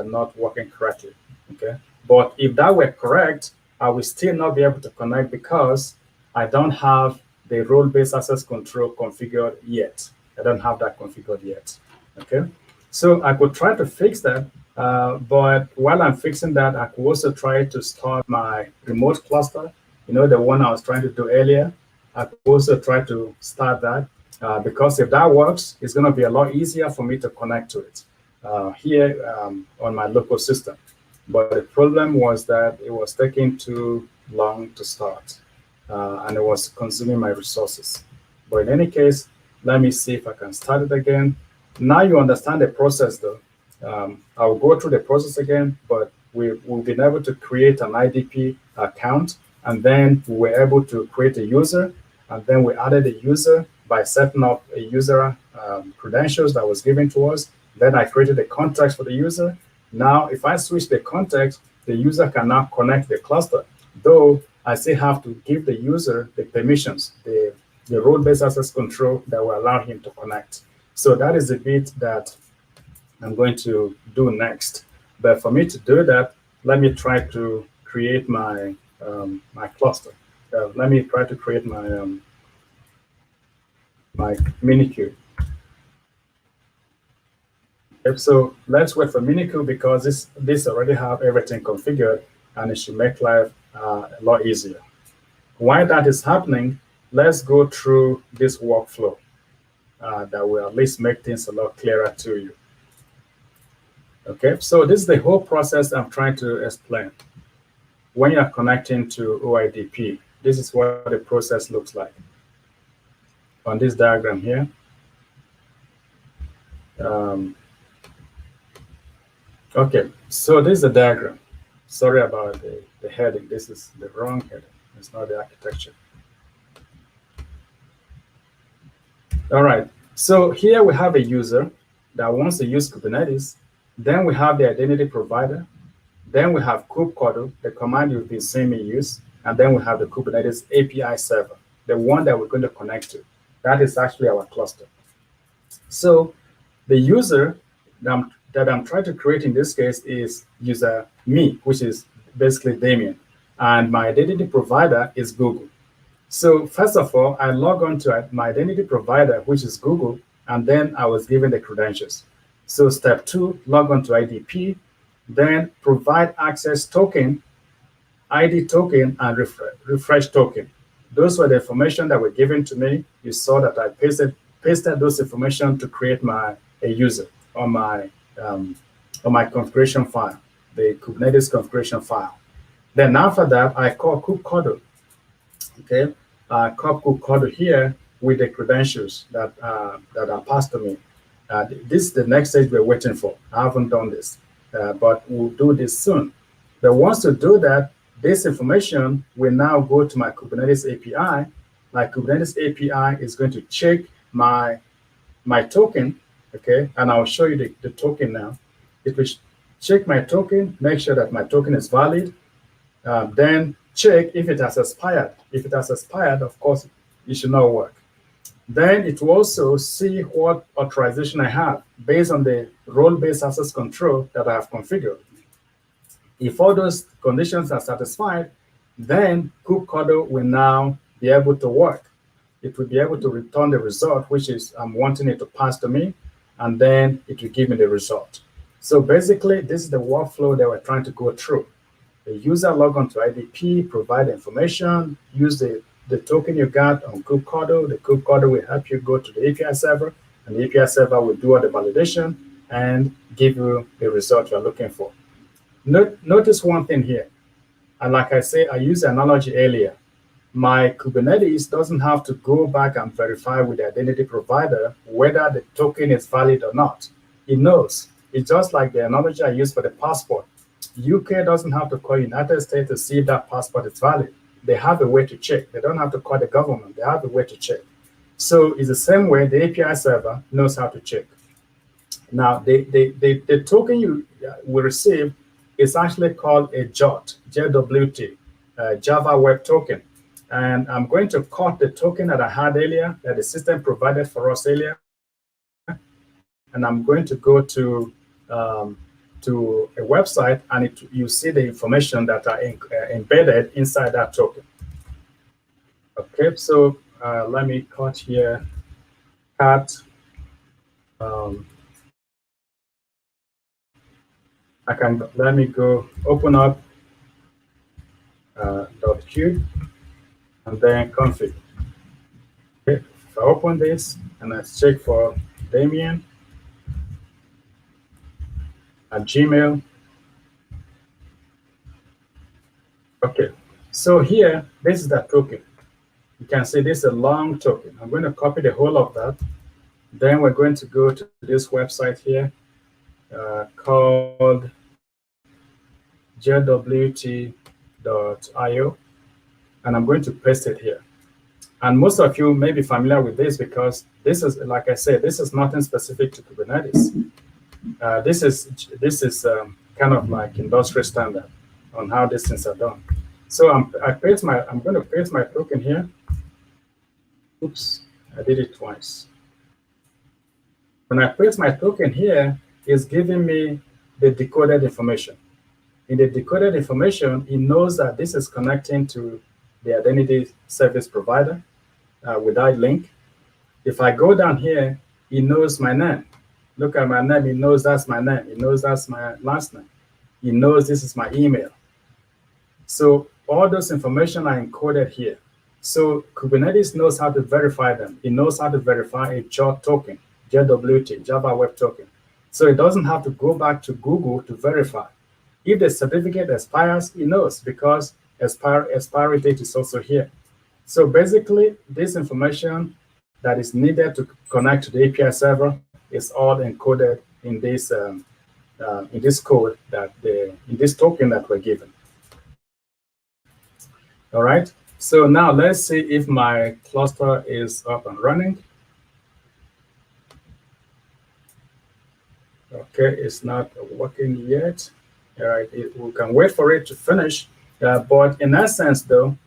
not working correctly. Okay, but if that were correct, I will still not be able to connect because I don't have the role-based access control configured yet. I don't have that configured yet. Okay, so I could try to fix that, but while I'm fixing that, I could also try to start my remote cluster. You know, the one I was trying to do earlier. I could also try to start that because if that works, it's going to be a lot easier for me to connect to it here on my local system. But the problem was that it was taking too long to start and it was consuming my resources. But in any case, let me see if I can start it again. Now you understand the process though. I'll go through the process again, but we've been able to create an IDP account, and then we were able to create a user, and then we added a user by setting up a user credentials that was given to us. Then I created a context for the user. Now, if I switch the context, the user can now connect the cluster, though I still have to give the user the permissions, the role-based access control that will allow him to connect. So that is the bit that I'm going to do next. But for me to do that, let me try to create my my cluster. Let me try to create my my MiniCube. So let's wait for MiniCube because this already have everything configured and it should make life a lot easier. While that is happening, let's go through this workflow that will at least make things a lot clearer to you. Okay, so this is the whole process I'm trying to explain. When you're connecting to OIDP, this is what the process looks like. On this diagram here, okay, so this is the diagram. Sorry about the heading. This is the wrong heading. It's not the architecture. All right, so here we have a user that wants to use Kubernetes. Then we have the identity provider. Then we have Cookbook, the command you've been seeing me use. And then we have the Kubernetes API server, the one that we're going to connect to. That is actually our cluster. So the user that I'm trying to create in this case is user me, which is basically Damien. And my identity provider is Google. So first of all, I log on to my identity provider, which is Google, and then I was given the credentials. So step 2, log on to IDP, then provide access token, ID token, and refresh token. Those were the information that were given to me. You saw that I pasted those information to create a user on my configuration file, the Kubernetes configuration file. Then after that, I call Cookbook. Okay, I call Cookbook here with the credentials that are passed to me. This is the next stage we're waiting for. I haven't done this, but we'll do this soon. But once to do that, this information will now go to my Kubernetes API. My Kubernetes API is going to check my token, okay? And I'll show you the token now. It will check my token, make sure that my token is valid, then check if it has expired. If it has expired, of course, it should not work. Then it will also see what authorization I have based on the role-based access control that I have configured. If all those conditions are satisfied, then Cookbook will now be able to work. It will be able to return the result, which is I'm wanting it to pass to me, and then it will give me the result. So basically, this is the workflow that we're trying to go through. The user log on to IDP, provide information, use the token you got on Cookbook. The Cookbook will help you go to the API server, and the API server will do all the validation and give you the result you're looking for. Notice one thing here. And like I say, I used the analogy earlier. My Kubernetes doesn't have to go back and verify with the identity provider whether the token is valid or not. It knows. It's just like the analogy I used for the passport. UK doesn't have to call United States to see if that passport is valid. They have a way to check. They don't have to call the government. They have a way to check. So it's the same way the API server knows how to check. Now, the token you will receive is actually called a JWT, JWT, Java Web Token. And I'm going to cut the token that I had earlier, that the system provided for us earlier. And I'm going to go to a website, and you see the information that are embedded inside that token. Okay, so let me cut here, cut. Let me go open up .cube and then config. Okay, if I open this and I check for Damien at Gmail. Okay, so here, this is that token. You can see this is a long token. I'm going to copy the whole of that. Then we're going to go to this website here called jwt.io, and I'm going to paste it here. And most of you may be familiar with this because this is, like I said, this is nothing specific to Kubernetes. This is kind of like industry standard on how these things are done. So I'm going to paste my token here. Oops, I did it twice. When I paste my token here, it's giving me the decoded information. In the decoded information, it knows that this is connecting to the identity service provider with that link. If I go down here, it knows my name. Look at my name, it knows that's my name. It knows that's my last name. It knows this is my email. So all those information are encoded here. So Kubernetes knows how to verify them. It knows how to verify a JWT token, JWT, Java Web Token. So it doesn't have to go back to Google to verify. If the certificate expires, it knows because expiry date is also here. So basically, this information that is needed to connect to the API server is all encoded in this code in this token that we're given. All right. So now let's see if my cluster is up and running. Okay, it's not working yet. All right, we can wait for it to finish. But in essence, though,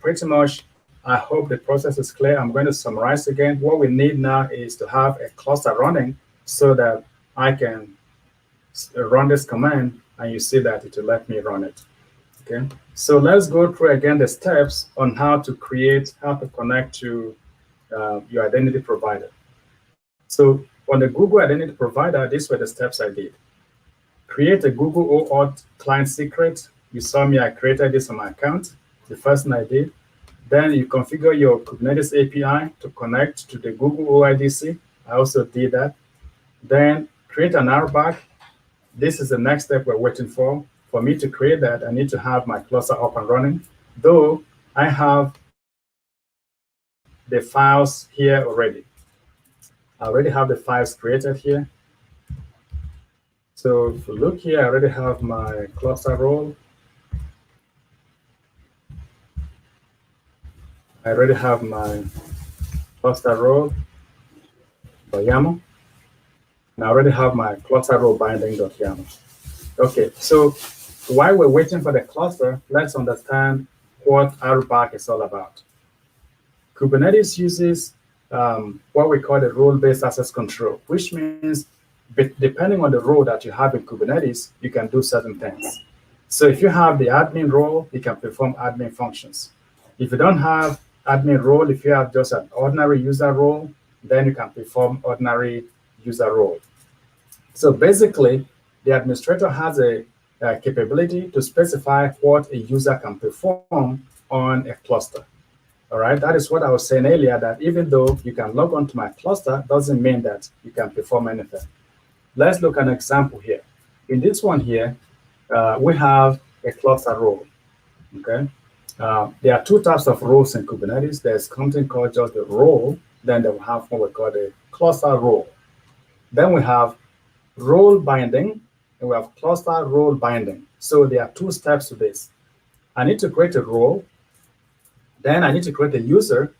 pretty much, I hope the process is clear. I'm going to summarize again. What we need now is to have a cluster running so that I can run this command, and you see that it will let me run it. Okay, so let's go through again the steps on how to connect to your identity provider. So on the Google Identity Provider, these were the steps I did. Create a Google OAuth client secret. You saw me, I created this on my account, the first thing I did. Then you configure your Kubernetes API to connect to the Google OIDC. I also did that. Then create an RBAC. This is the next step we're waiting for. For me to create that, I need to have my cluster up and running, though I have the files here already. I already have the files created here. So if you look here, I already have my cluster role. I already have my cluster role for YAML. And I already have my cluster role binding.yaml. Okay, so while we're waiting for the cluster, let's understand what RBAC is all about. Kubernetes uses what we call the role-based access control, which means depending on the role that you have in Kubernetes, you can do certain things. So if you have the admin role, you can perform admin functions. If you don't have admin role, if you have just an ordinary user role, then you can perform ordinary user role. So basically, the administrator has a capability to specify what a user can perform on a cluster. All right, that is what I was saying earlier, that even though you can log on to my cluster, doesn't mean that you can perform anything. Let's look at an example here. In this one here, we have a cluster role, okay? There are two types of roles in Kubernetes. There's something called just the role, then they will have what we call the cluster role. Then we have role binding, and we have cluster role binding. So there are two steps to this. I need to create a role, then I need to create a user,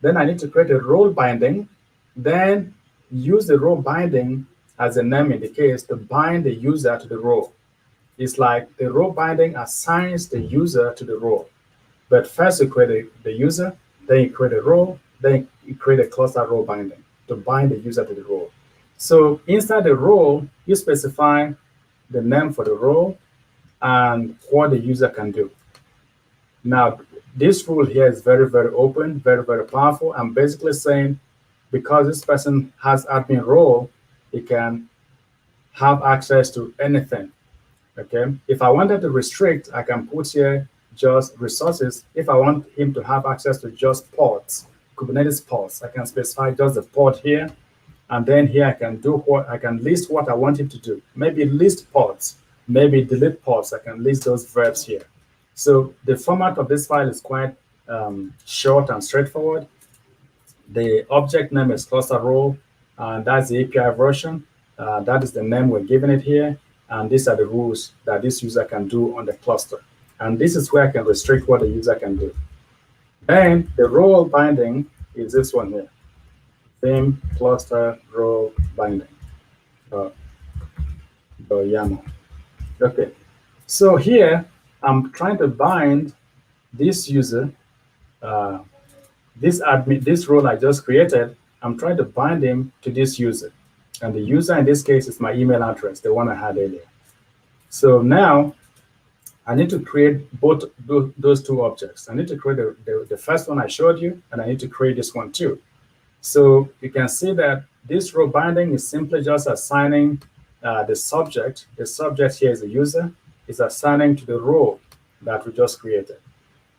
then I need to create a role binding, then use the role binding as the name indicates to bind the user to the role. It's like the role binding assigns the user to the role. But first you create the user, then you create a role, then you create a cluster role binding to bind the user to the role. So inside the role, you specify the name for the role and what the user can do. Now, this rule here is very, very open, very, very powerful. I'm basically saying because this person has admin role, he can have access to anything. Okay. If I wanted to restrict, I can put here just resources. If I want him to have access to just pods, Kubernetes pods, I can specify just the pod here. And then here I can do what I can list what I want him to do. Maybe list pods, maybe delete pods. I can list those verbs here. So the format of this file is quite short and straightforward. The object name is cluster role, and that's the API version. That is the name we're giving it here. And these are the rules that this user can do on the cluster. And this is where I can restrict what the user can do. Then the role binding is this one here. Theme cluster role binding. YAML. Okay. So here I'm trying to bind this user, this role I just created. I'm trying to bind him to this user. And the user in this case is my email address, the one I had earlier. So now I need to create both those two objects. I need to create the first one I showed you, and I need to create this one too. So you can see that this role binding is simply just assigning the subject. The subject here is the user, is assigning to the role that we just created.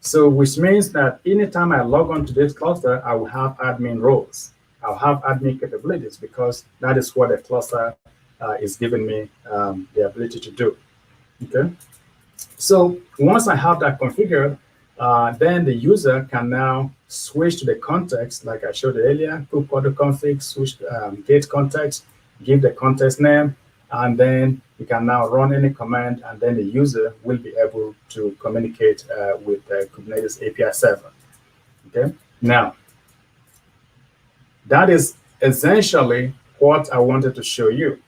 So which means that anytime I log on to this cluster, I will have admin roles. I'll have admin capabilities because that is what the cluster is giving me the ability to do. Okay. So once I have that configured, then the user can now switch to the context, like I showed earlier, Cookbook config, switch gate context, give the context name, and then you can now run any command, and then the user will be able to communicate with the Kubernetes API server. Okay. Now, that is essentially what I wanted to show you.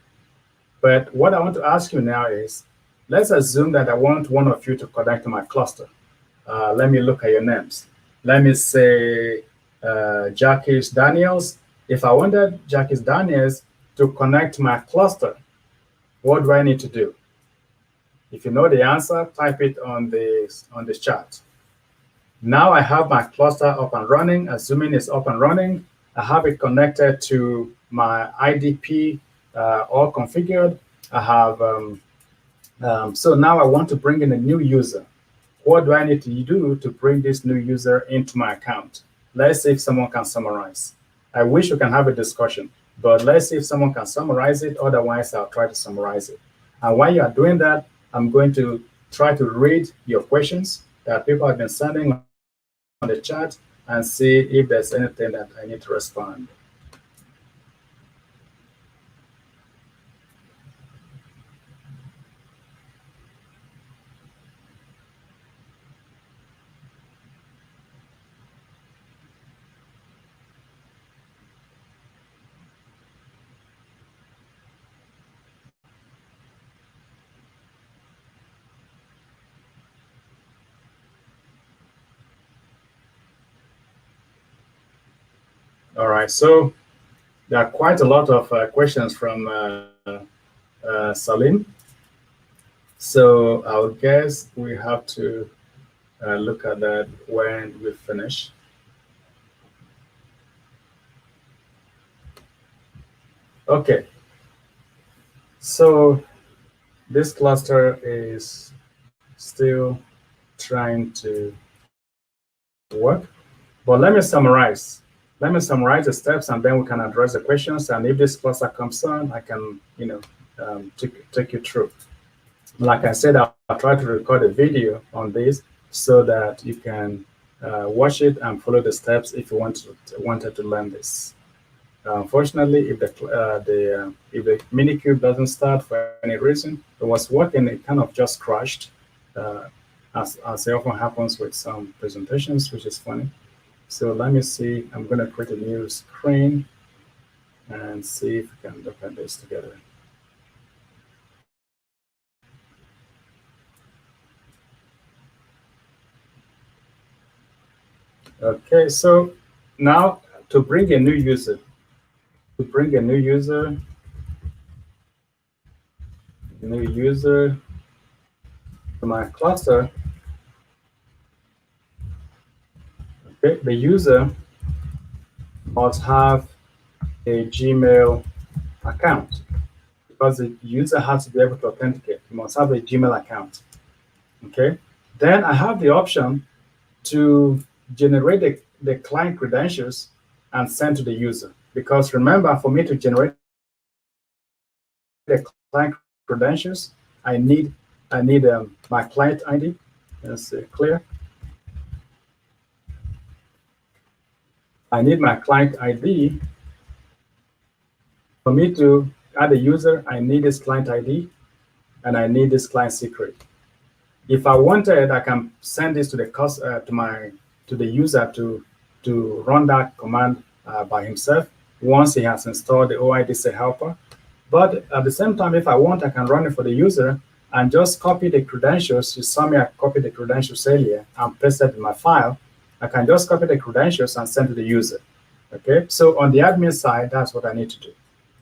But what I want to ask you now is, let's assume that I want one of you to connect to my cluster. Let me look at your names. Let me say Jackie Daniels. If I wanted Jackie Daniels to connect to my cluster, what do I need to do? If you know the answer, type it on the chat. Now I have my cluster up and running. Assuming it's up and running, I have it connected to my IDP all configured. I have so now I want to bring in a new user. What do I need to do to bring this new user into my account? Let's see if someone can summarize. I wish we can have a discussion, but let's see if someone can summarize it. Otherwise, I'll try to summarize it. And while you are doing that, I'm going to try to read your questions that people have been sending on the chat and see if there's anything that I need to respond. All right, so there are quite a lot of questions from Salim. So I would guess we have to look at that when we finish. Okay, so this cluster is still trying to work, but let me summarize. Let me summarize the steps, and then we can address the questions. And if this cluster comes on, I can, take you through. Like I said, I'll try to record a video on this so that you can watch it and follow the steps if you wanted to learn this. Unfortunately, if the MiniCube doesn't start for any reason, it was working, it kind of just crashed, as it often happens with some presentations, which is funny. So let me see. I'm going to create a new screen and see if we can look at this together. Okay, so now to bring a new user, to my cluster, okay, the user must have a Gmail account because the user has to be able to authenticate. You must have a Gmail account. Okay, then I have the option to generate the client credentials and send to the user. Because remember, for me to generate the client credentials, I need my client ID. Let's see, clear. I need my client ID. For me to add a user, I need this client ID and I need this client secret. If I wanted, I can send this to the user to run that command by himself once he has installed the OIDC helper. But at the same time, if I want, I can run it for the user and just copy the credentials. You saw me, I copied the credentials earlier and pasted it in my file. I can just copy the credentials and send to the user. Okay, so on the admin side, that's what I need to do.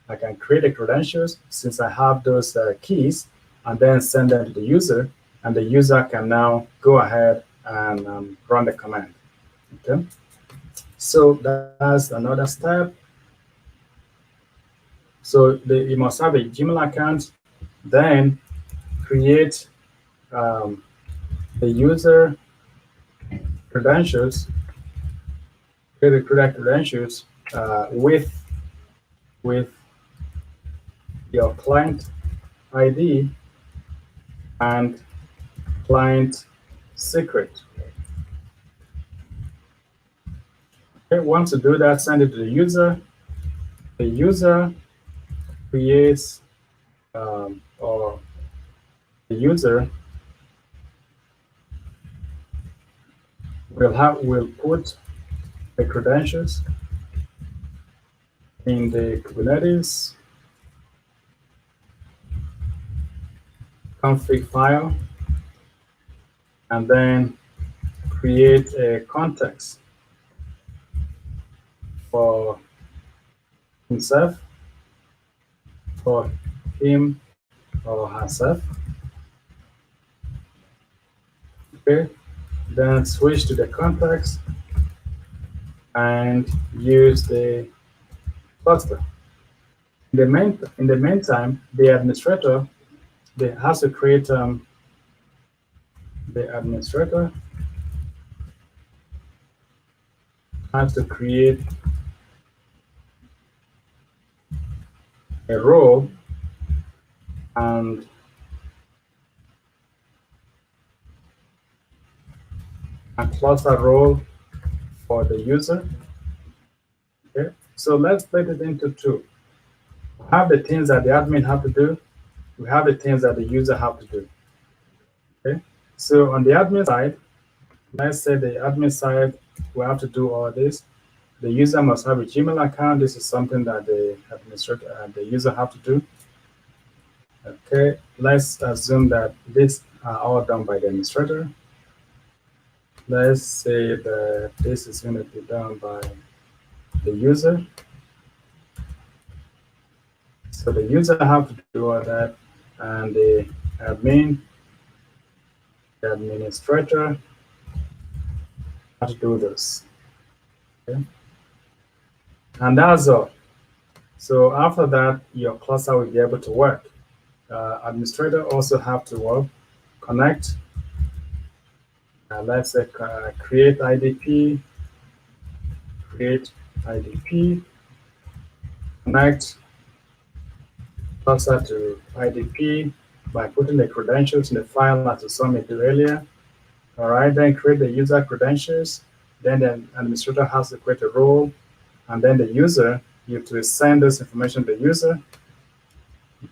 I can create the credentials since I have those keys and then send them to the user, and the user can now go ahead and run the command. Okay, so that's another step. So you must have a Gmail account, then create the user credentials, create the credentials with your client ID and client secret. Okay, once you do that, send it to the user. The user creates or the user will put the credentials in the Kubernetes config file and then create a context for himself, for him or herself. Okay, then switch to the context and use the cluster. In the meantime, the administrator has to create the administrator has to create a role and a cluster role for the user. Okay, so let's split it into two. We have the things that the admin have to do. We have the things that the user have to do. Okay, so on the admin side, let's say the admin side, we have to do all this. The user must have a Gmail account. This is something that the administrator, the user have to do. Okay, let's assume that these are all done by the administrator. Let's say that this is going to be done by the user. So the user have to do all that, and the administrator have to do this. Okay, and that's all. So after that, your cluster will be able to work. Administrator also have to work, connect. Let's say create IDP, connect cluster to IDP by putting the credentials in the file as we saw me do earlier. All right, then create the user credentials. Then the administrator has to create a role, and then the user you to send this information to the user.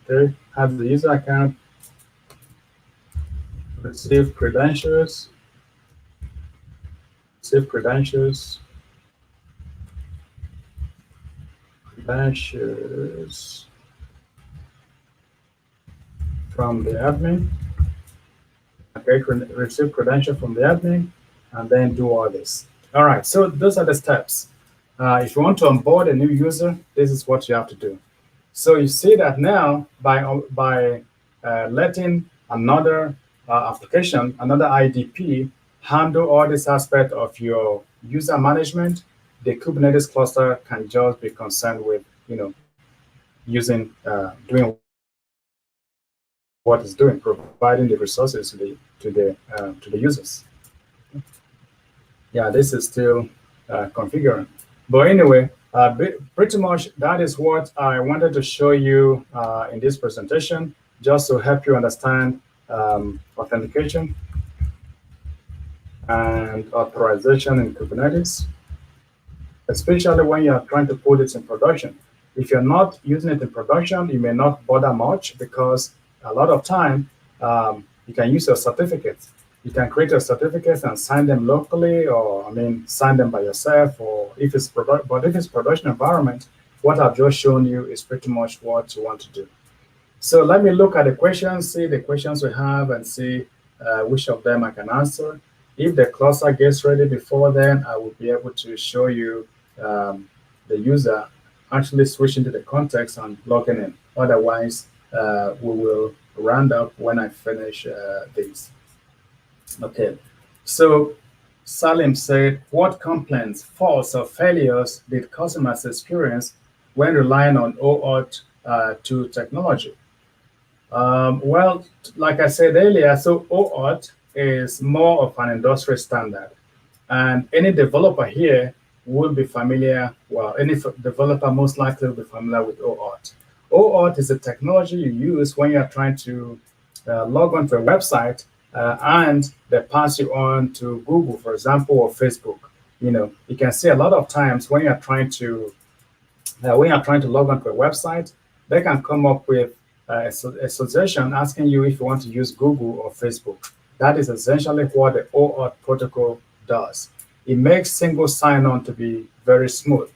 Okay, have the user account, receive credentials, credentials from the admin. Okay, receive credential from the admin, and then do all this. All right, so those are the steps. If you want to onboard a new user, this is what you have to do. So you see that now by letting another application, another IDP, handle all this aspect of your user management, the Kubernetes cluster can just be concerned with, using doing what it's doing, providing the resources to the users. Yeah, this is still configuring, but anyway, pretty much that is what I wanted to show you in this presentation, just to help you understand authentication and authorization in Kubernetes, especially when you are trying to put it in production. If you're not using it in production, you may not bother much, because a lot of time you can use your certificates. You can create your certificates and sign them locally, or sign them by yourself, or if it's production environment, what I've just shown you is pretty much what you want to do. So let me look at the questions, see the questions we have, and see which of them I can answer. If the cluster gets ready before then, I will be able to show you the user actually switching to the context and logging in. Otherwise, we will round up when I finish these. Okay, so Salim said, what complaints, faults, or failures did customers experience when relying on OAuth 2 technology? Well, like I said earlier, so OAuth is more of an industry standard, and any developer here will be familiar, well, any developer most likely will be familiar with OAuth. OAuth is a technology you use when you're trying to log onto a website and they pass you on to Google, for example, or Facebook. You can see a lot of times when you're trying to log onto a website, they can come up with a suggestion asking you if you want to use Google or Facebook. That is essentially what the OAuth protocol does. It makes single sign-on to be very smooth,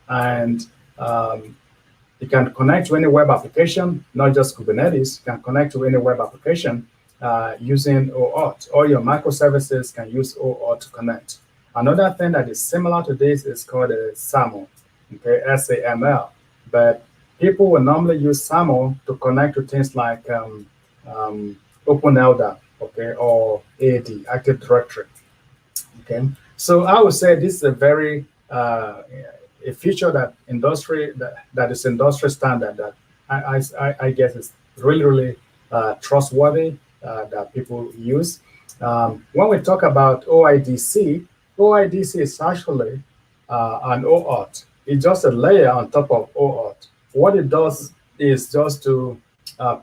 and you can connect to any web application, not just Kubernetes. You can connect to any web application using OAuth. All your microservices can use OAuth to connect. Another thing that is similar to this is called a SAML, okay, SAML. But people will normally use SAML to connect to things like OpenLDAP, okay, or AD, Active Directory. Okay, so I would say this is a very a feature that is industry standard that I guess is really trustworthy that people use. When we talk about OIDC is actually an OAuth. It's just a layer on top of OAuth. What it does is just to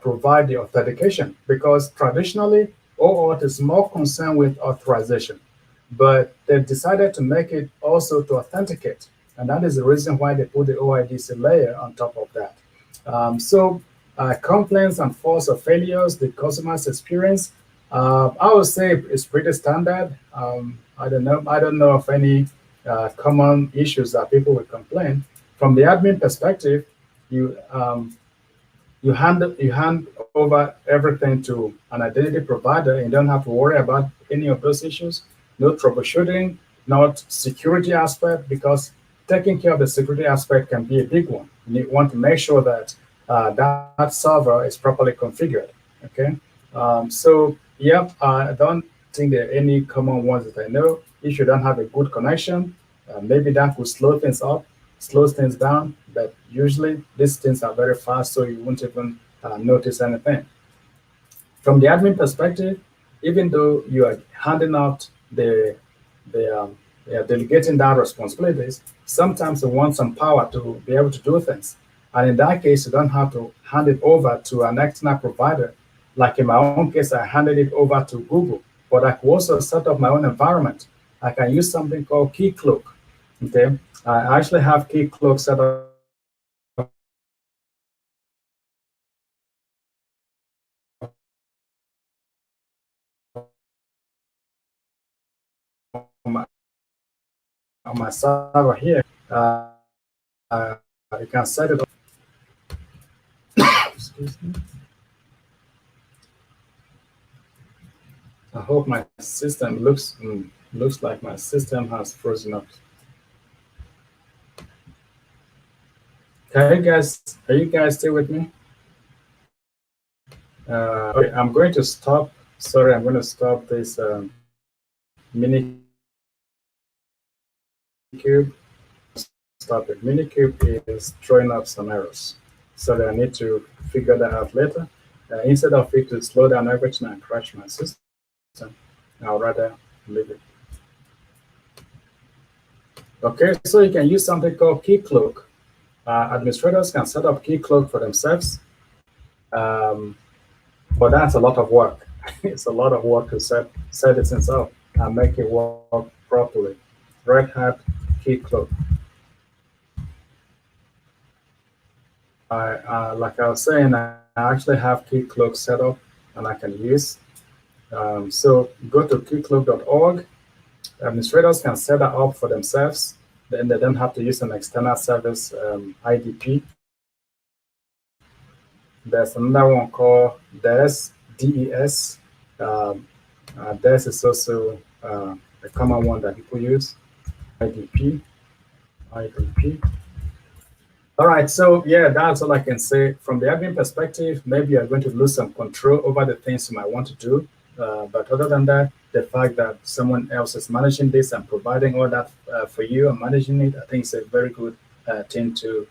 provide the authentication, because traditionally OAuth is more concerned with authorization, but they've decided to make it also to authenticate. And that is the reason why they put the OIDC layer on top of that. So complaints and faults or failures the customers experience, I would say it's pretty standard. I don't know of any common issues that people would complain. From the admin perspective, you hand over everything to an identity provider, and you don't have to worry about any of those issues. No troubleshooting, not security aspect, because taking care of the security aspect can be a big one. You want to make sure that that server is properly configured. Okay, so yeah, I don't think there are any common ones that I know. If you don't have a good connection, maybe that could slow things up, slows things down. But usually these things are very fast, so you won't even notice anything. From the admin perspective, even though you are handing out delegating that responsibilities, sometimes you want some power to be able to do things. And in that case, you don't have to hand it over to an external provider. Like in my own case, I handed it over to Google, but I could also set up my own environment. I can use something called Keycloak. Okay, I actually have key cloak set up on my server here. You can set it up. Excuse me. I hope my system looks like my system has frozen up. Are you guys still with me? Okay, I'm going to stop. Sorry, I'm going to stop this mini cube. Stop it. Minikube is throwing up some errors. So I need to figure that out later. Instead of it to slow down everything and crash my system, I'll rather leave it. Okay, so you can use something called key cloak. Administrators can set up key cloak for themselves, but that's a lot of work. It's a lot of work to set it things up and make it work properly. Red Hat key cloak. Like I was saying, I actually have key cloak set up and I can use. So go to keycloak.org. Administrators can set that up for themselves. Then they don't have to use an external service IDP. There's another one called DES, DES. DES is also a common one that people use. IDP. All right, so yeah, that's all I can say. From the admin perspective, maybe you're going to lose some control over the things you might want to do. But other than that, the fact that someone else is managing this and providing all that for you and managing it, I think it's a very good thing to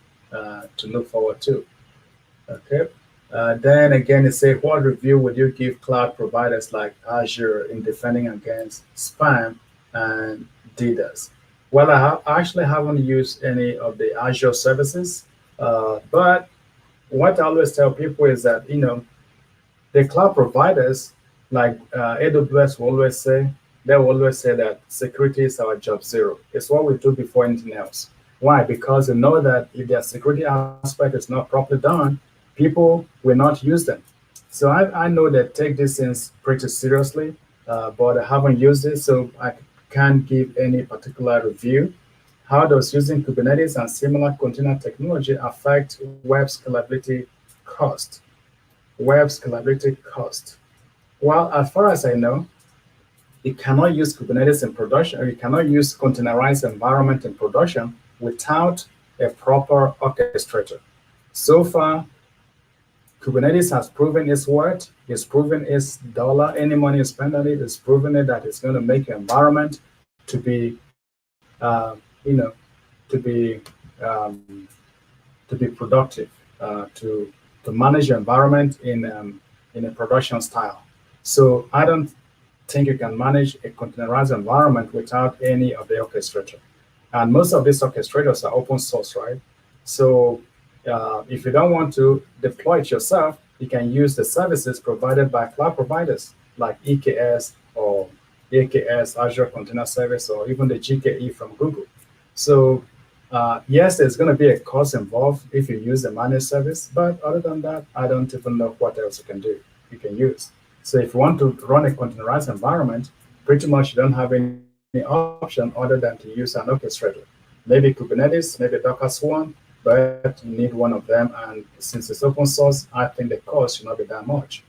look forward to. Okay. Then again, it says, what review would you give cloud providers like Azure in defending against spam and DDoS? Well, I actually haven't used any of the Azure services, but what I always tell people is that, the cloud providers like AWS will always say, they will always say that security is our job zero. It's what we do before anything else. Why? Because they know that if their security aspect is not properly done, people will not use them. So I know they take these things pretty seriously, but I haven't used it, so I can't give any particular review. How does using Kubernetes and similar container technology affect web scalability cost? Web scalability cost. Well, as far as I know, you cannot use Kubernetes in production, or you cannot use containerized environment in production without a proper orchestrator. So far, Kubernetes has proven its worth. It's proven its dollar. Any money you spend on it is proven it that it's going to make your environment to be, to be to be productive, to manage your environment in a production style. So I don't think you can manage a containerized environment without any of the orchestrator. And most of these orchestrators are open source, right? So if you don't want to deploy it yourself, you can use the services provided by cloud providers like EKS or AKS, Azure Container Service, or even the GKE from Google. So yes, there's going to be a cost involved if you use the managed service, but other than that, I don't even know what else you can use. So if you want to run a containerized environment, pretty much you don't have any option other than to use an orchestrator. Maybe Kubernetes, maybe Docker Swarm, but you need one of them. And since it's open source, I think the cost should not be that much,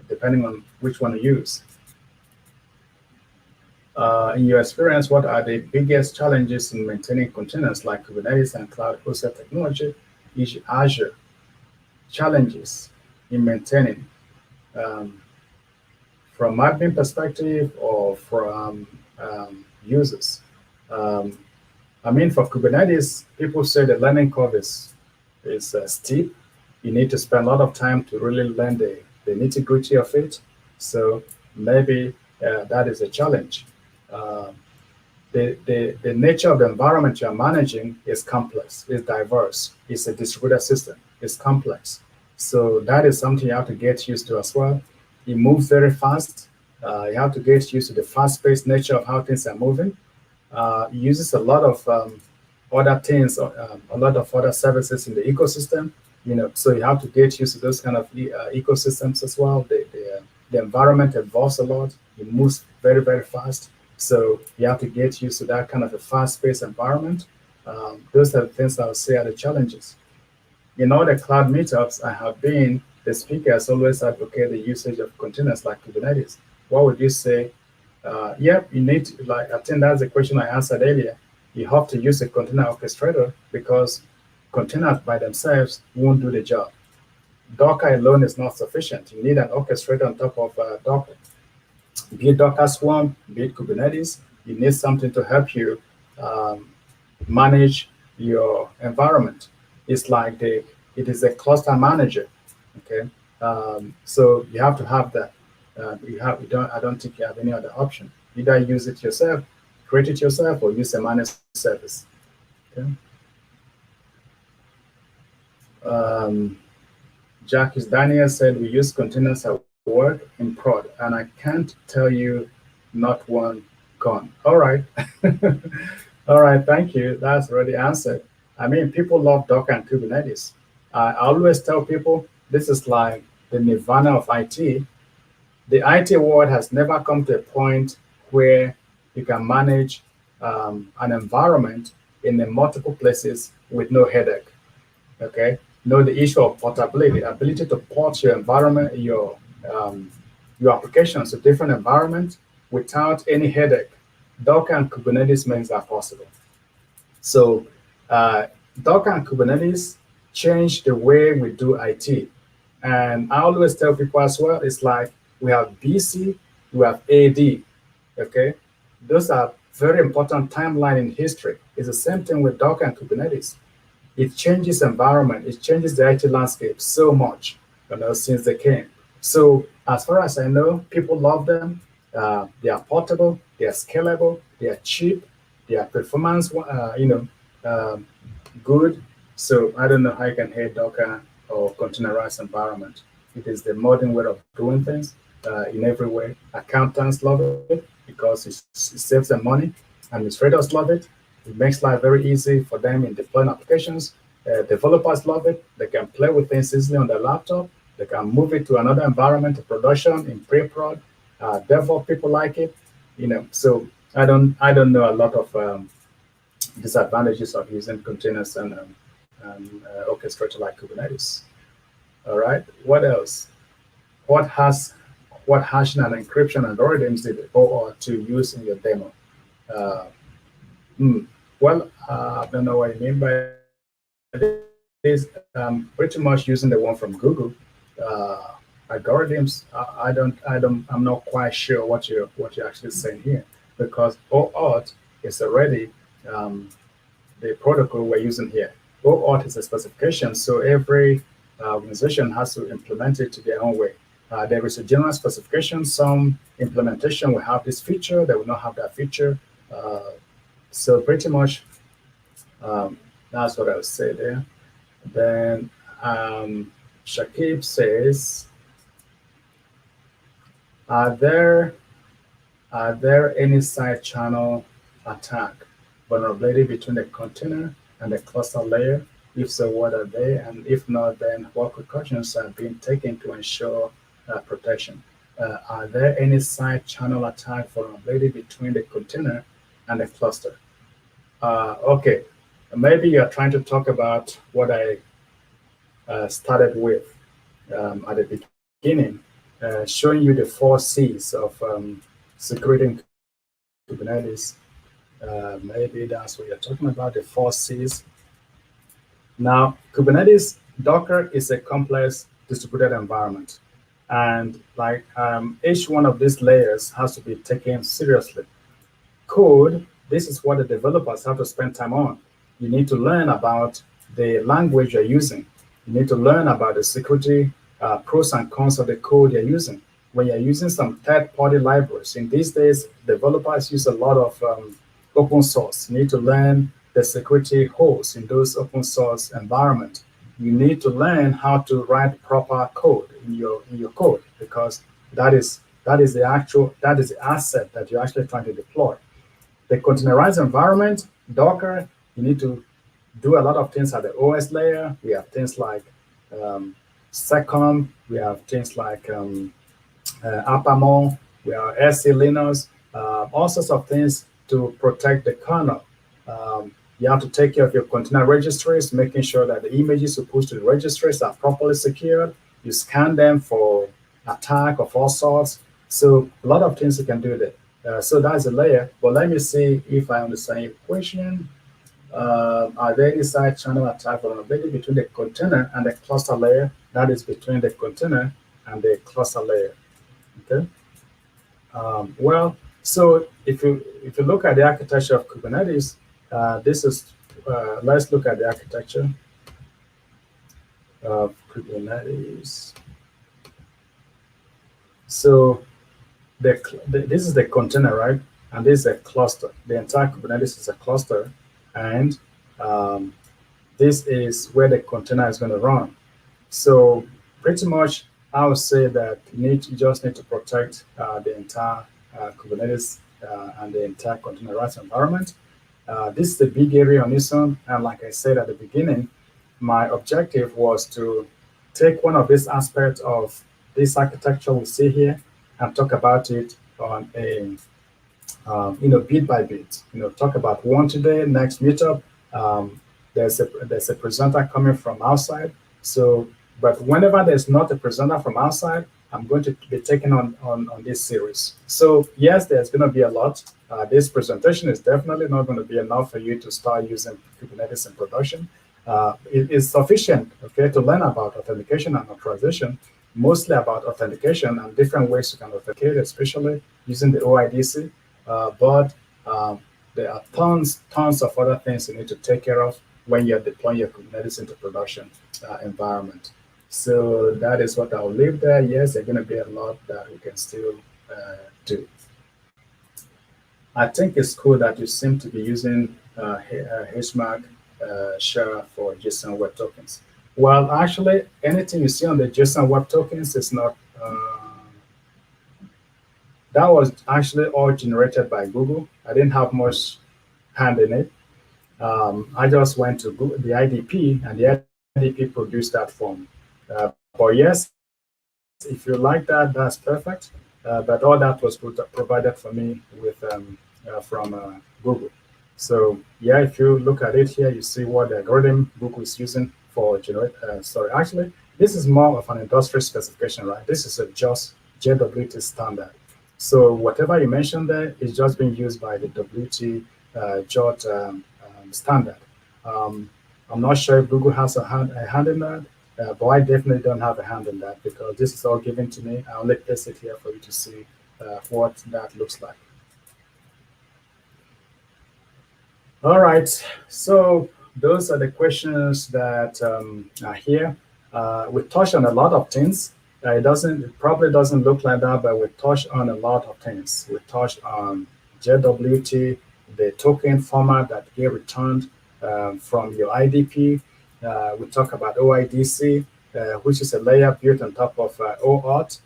depending on which one you use. In your experience, what are the biggest challenges in maintaining containers like Kubernetes and cloud-hosted technology? Is Azure challenges in maintaining from admin perspective or from users? I mean, for Kubernetes, people say the learning curve is steep. You need to spend a lot of time to really learn the nitty-gritty of it. So maybe that is a challenge. The nature of the environment you're managing is complex, it's diverse, it's a distributed system, it's complex. So that is something you have to get used to as well. It moves very fast. You have to get used to the fast-paced nature of how things are moving. uses a lot of other things, a lot of other services in the ecosystem. So you have to get used to those kind of ecosystems as well. The environment evolves a lot. It moves very, very fast. So you have to get used to that kind of a fast-paced environment. Those are the things I would say are the challenges. In all the cloud meetups I have been, the speakers always advocate the usage of containers like Kubernetes. What would you say? Yep, you need to, like, I think that's the question I answered earlier. You have to use a container orchestrator because containers by themselves won't do the job. Docker alone is not sufficient. You need an orchestrator on top of Docker. Be it Docker Swarm, be it Kubernetes, you need something to help you manage your environment. It's like it is a cluster manager. Okay, so you have to have that. I don't think you have any other option. Either use it yourself, create it yourself, or use a managed service. Okay. Jackie Daniel said we use containers at work in prod, and I can't tell you not one gone. All right. All right, thank you. That's already answered. I mean, people love Docker and Kubernetes. I always tell people this is like the nirvana of IT. The IT world has never come to a point where you can manage an environment in multiple places with no headache. Okay, the issue of portability, ability to port your environment, your applications to different environments without any headache. Docker and Kubernetes makes that possible. So Docker and Kubernetes change the way we do IT. And I always tell people as well, it's like we have BC, we have AD, okay? Those are very important timeline in history. It's the same thing with Docker and Kubernetes. It changes environment, it changes the IT landscape so much, since they came. So as far as I know, people love them. They are portable, they are scalable, they are cheap, they are performance, good. So I don't know how you can hate Docker or containerized environment. It is the modern way of doing things in every way. Accountants love it because it saves them money. Administrators love it. It makes life very easy for them in deploying applications. Developers love it. They can play with things easily on their laptop. They can move it to another environment, to production, in pre-prod. DevOps people like it. So I don't know a lot of disadvantages of using containers and orchestrator like Kubernetes. All right. What else? What hashing and encryption algorithms did OAuth2 use in your demo? Well, I don't know what you mean by this. Pretty much using the one from Google. Algorithms. I'm not quite sure what you're actually saying here, because OAuth is already the protocol we're using here. OAuth is a specification, so every organization has to implement it to their own way. There is a general specification. Some implementation will have this feature, they will not have that feature. So pretty much that's what I would say there. Then Shakib says, are there any side channel attack vulnerability between the container and the cluster layer? If so, what are they? And if not, then what precautions are being taken to ensure protection? Are there any side channel attack vulnerability between the container and the cluster? Okay, maybe you're trying to talk about what I started with at the beginning, showing you the 4 C's of security in Kubernetes. Maybe that's what you're talking about, the 4 C's. Now, Kubernetes Docker is a complex distributed environment. And like each one of these layers has to be taken seriously. Code, this is what the developers have to spend time on. You need to learn about the language you're using. You need to learn about the security pros and cons of the code you're using. When you're using some third-party libraries, in these days, developers use a lot of open source. You need to learn the security holes in those open source environments. You need to learn how to write proper code in your code, because that is the asset that you're actually trying to deploy. The containerized environment, Docker, you need to do a lot of things at the OS layer. We have things like SecComp, we have things like Apamon, we have SC Linux, all sorts of things to protect the kernel. You have to take care of your container registries, making sure that the images you push to the registries are properly secured. You scan them for attack of all sorts. So a lot of things you can do there. So that's a layer. But let me see if I understand your question. Are there any side channel attack vulnerability between the container and the cluster layer? That is between the container and the cluster layer. Okay. Well, so if you look at the architecture of Kubernetes, this is let's look at the architecture of Kubernetes. So this is the container, right? And this is a cluster. The entire Kubernetes is a cluster, and this is where the container is going to run. So pretty much, I would say that you just need to protect the entire Kubernetes and the entire containerized environment. This is a big area on its own, and like I said at the beginning, my objective was to take one of these aspects of this architecture we see here and talk about it on a bit by bit. Talk about one today, next meetup. There's a presenter coming from outside. So, but whenever there's not a presenter from outside, I'm going to be taking on this series. So yes, there's going to be a lot. This presentation is definitely not going to be enough for you to start using Kubernetes in production. It is sufficient, okay, to learn about authentication and authorization, mostly about authentication and different ways you can authenticate, especially using the OIDC. But there are tons of other things you need to take care of when you're deploying your Kubernetes into production environment. So that is what I'll leave there. Yes, there's going to be a lot that we can still do. I think it's cool that you seem to be using HMAC share for JSON Web Tokens. Well, actually, anything you see on the JSON Web Tokens is not, that was actually all generated by Google. I didn't have much hand in it. I just went to Google, the IDP, and the IDP produced that for me. But yes, if you like that, that's perfect. But all that was provided for me with from Google. So yeah, if you look at it here, you see what the algorithm Google is using for generate. Sorry, actually, this is more of an industry specification, right? This is a just JWT standard. So whatever you mentioned there is just being used by the WT JOT standard. I'm not sure if Google has a hand in that, but I definitely don't have a hand in that because this is all given to me. I only place it here for you to see what that looks like. All right, so those are the questions that are here. We touched on a lot of things. It probably doesn't look like that, but we touched on a lot of things. We touched on JWT, the token format that get returned from your IDP. We talk about OIDC, which is a layer built on top of OAuth.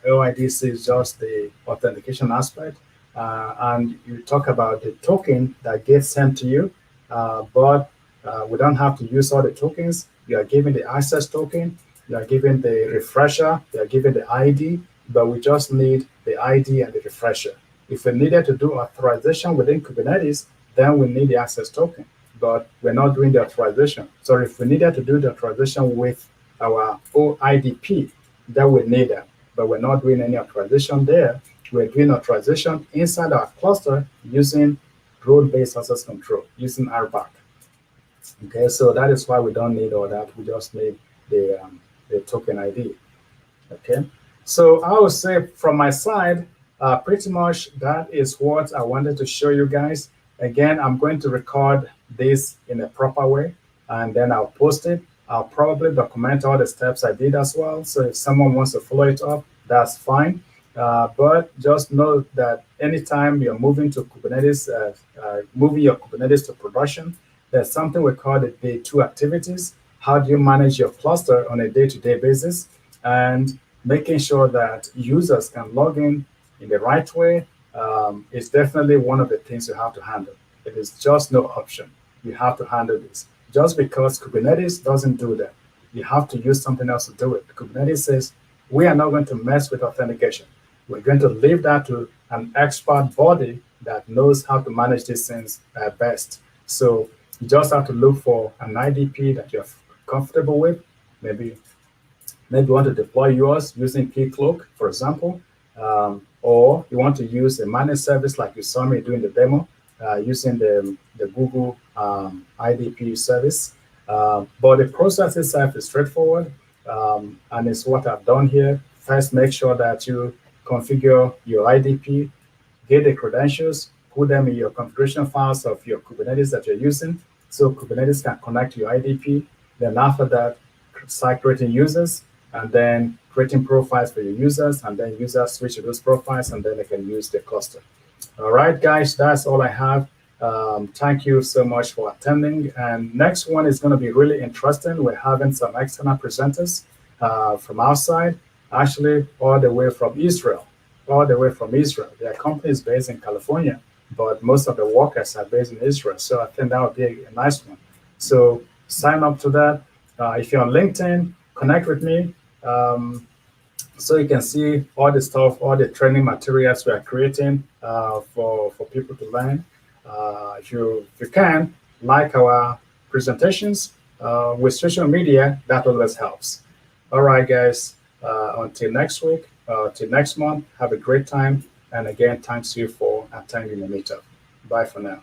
OIDC is just the authentication aspect. And you talk about the token that gets sent to you, but we don't have to use all the tokens. You are given the access token, you are given the refresher, you are given the ID, but we just need the ID and the refresher. If we needed to do authorization within Kubernetes, then we need the access token, but we're not doing the authorization. So if we needed to do the authorization with our OIDP, then we need that, but we're not doing any authorization there. We're doing authorization inside our cluster using role-based access control, using RBAC. Okay, so that is why we don't need all that. We just need the token ID. Okay, so I would say from my side, pretty much that is what I wanted to show you guys. Again, I'm going to record this in a proper way, and then I'll post it. I'll probably document all the steps I did as well. So if someone wants to follow it up, that's fine. But just know that anytime you're moving to Kubernetes, moving your Kubernetes to production, there's something we call the day 2 activities. How do you manage your cluster on a day-to-day basis? And making sure that users can log in the right way, it's definitely one of the things you have to handle. It is just no option. You have to handle this. Just because Kubernetes doesn't do that, you have to use something else to do it. Kubernetes says, we are not going to mess with authentication. We're going to leave that to an expert body that knows how to manage these things best. So you just have to look for an IDP that you're comfortable with. Maybe you want to deploy yours using Keycloak, for example, or you want to use a managed service like you saw me doing the demo, using the Google IDP service. But the process itself is straightforward, and it's what I've done here. First, make sure that you configure your IDP, get the credentials, put them in your configuration files of your Kubernetes that you're using, so Kubernetes can connect to your IDP. Then after that, start creating users, and then creating profiles for your users, and then users switch to those profiles, and then they can use the cluster. All right, guys, that's all I have. Thank you so much for attending. And next one is going to be really interesting. We're having some external presenters from outside, actually all the way from Israel. Their company is based in California, but most of the workers are based in Israel. So I think that would be a nice one. So sign up to that. If you're on LinkedIn, connect with me. So you can see all the stuff, all the training materials we are creating for people to learn. If you can, like our presentations with social media, that always helps. All right, guys, until next week, till next month, have a great time. And again, thanks you for attending the meetup. Bye for now.